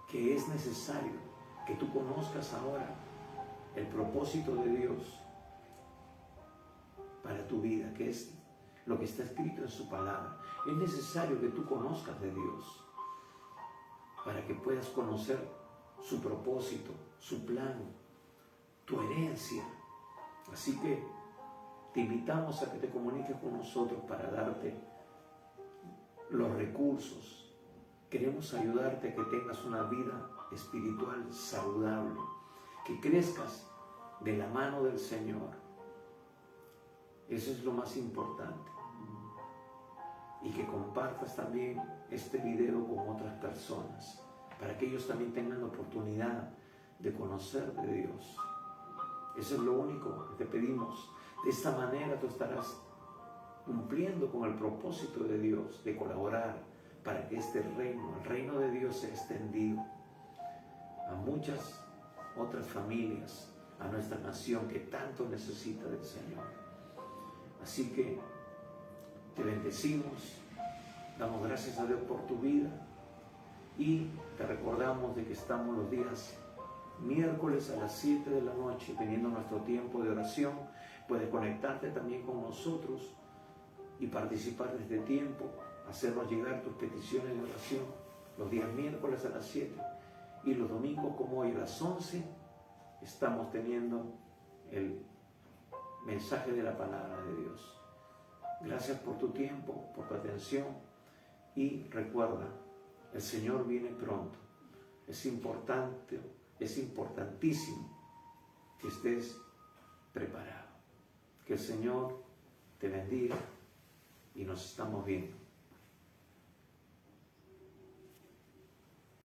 Que es necesario que tú conozcas ahora el propósito de Dios para tu vida, que es lo que está escrito en su palabra. Es necesario que tú conozcas de Dios para que puedas conocer su propósito, su plan, tu herencia. Así que te invitamos a que te comuniques con nosotros para darte los recursos. Queremos ayudarte a que tengas una vida espiritual saludable, que crezcas de la mano del Señor. Eso es lo más importante. Y que compartas también este video con otras personas, para que ellos también tengan la oportunidad de conocer de Dios. Eso es lo único que te pedimos. De esta manera tú estarás cumpliendo con el propósito de Dios de colaborar para que este reino, el reino de Dios, sea extendido a muchas otras familias, a nuestra nación que tanto necesita del Señor. Así que te bendecimos, damos gracias a Dios por tu vida y te recordamos de que estamos los días miércoles a las 7 de la noche teniendo nuestro tiempo de oración. Puedes conectarte también con nosotros y participar de este tiempo, hacernos llegar tus peticiones de oración los días miércoles a las 7 y los domingos como hoy a las 11 estamos teniendo el mensaje de la palabra de Dios. Gracias por tu tiempo, por tu atención y recuerda, el Señor viene pronto. Es importante, es importantísimo que estés preparado. Que el Señor te bendiga y nos estamos viendo.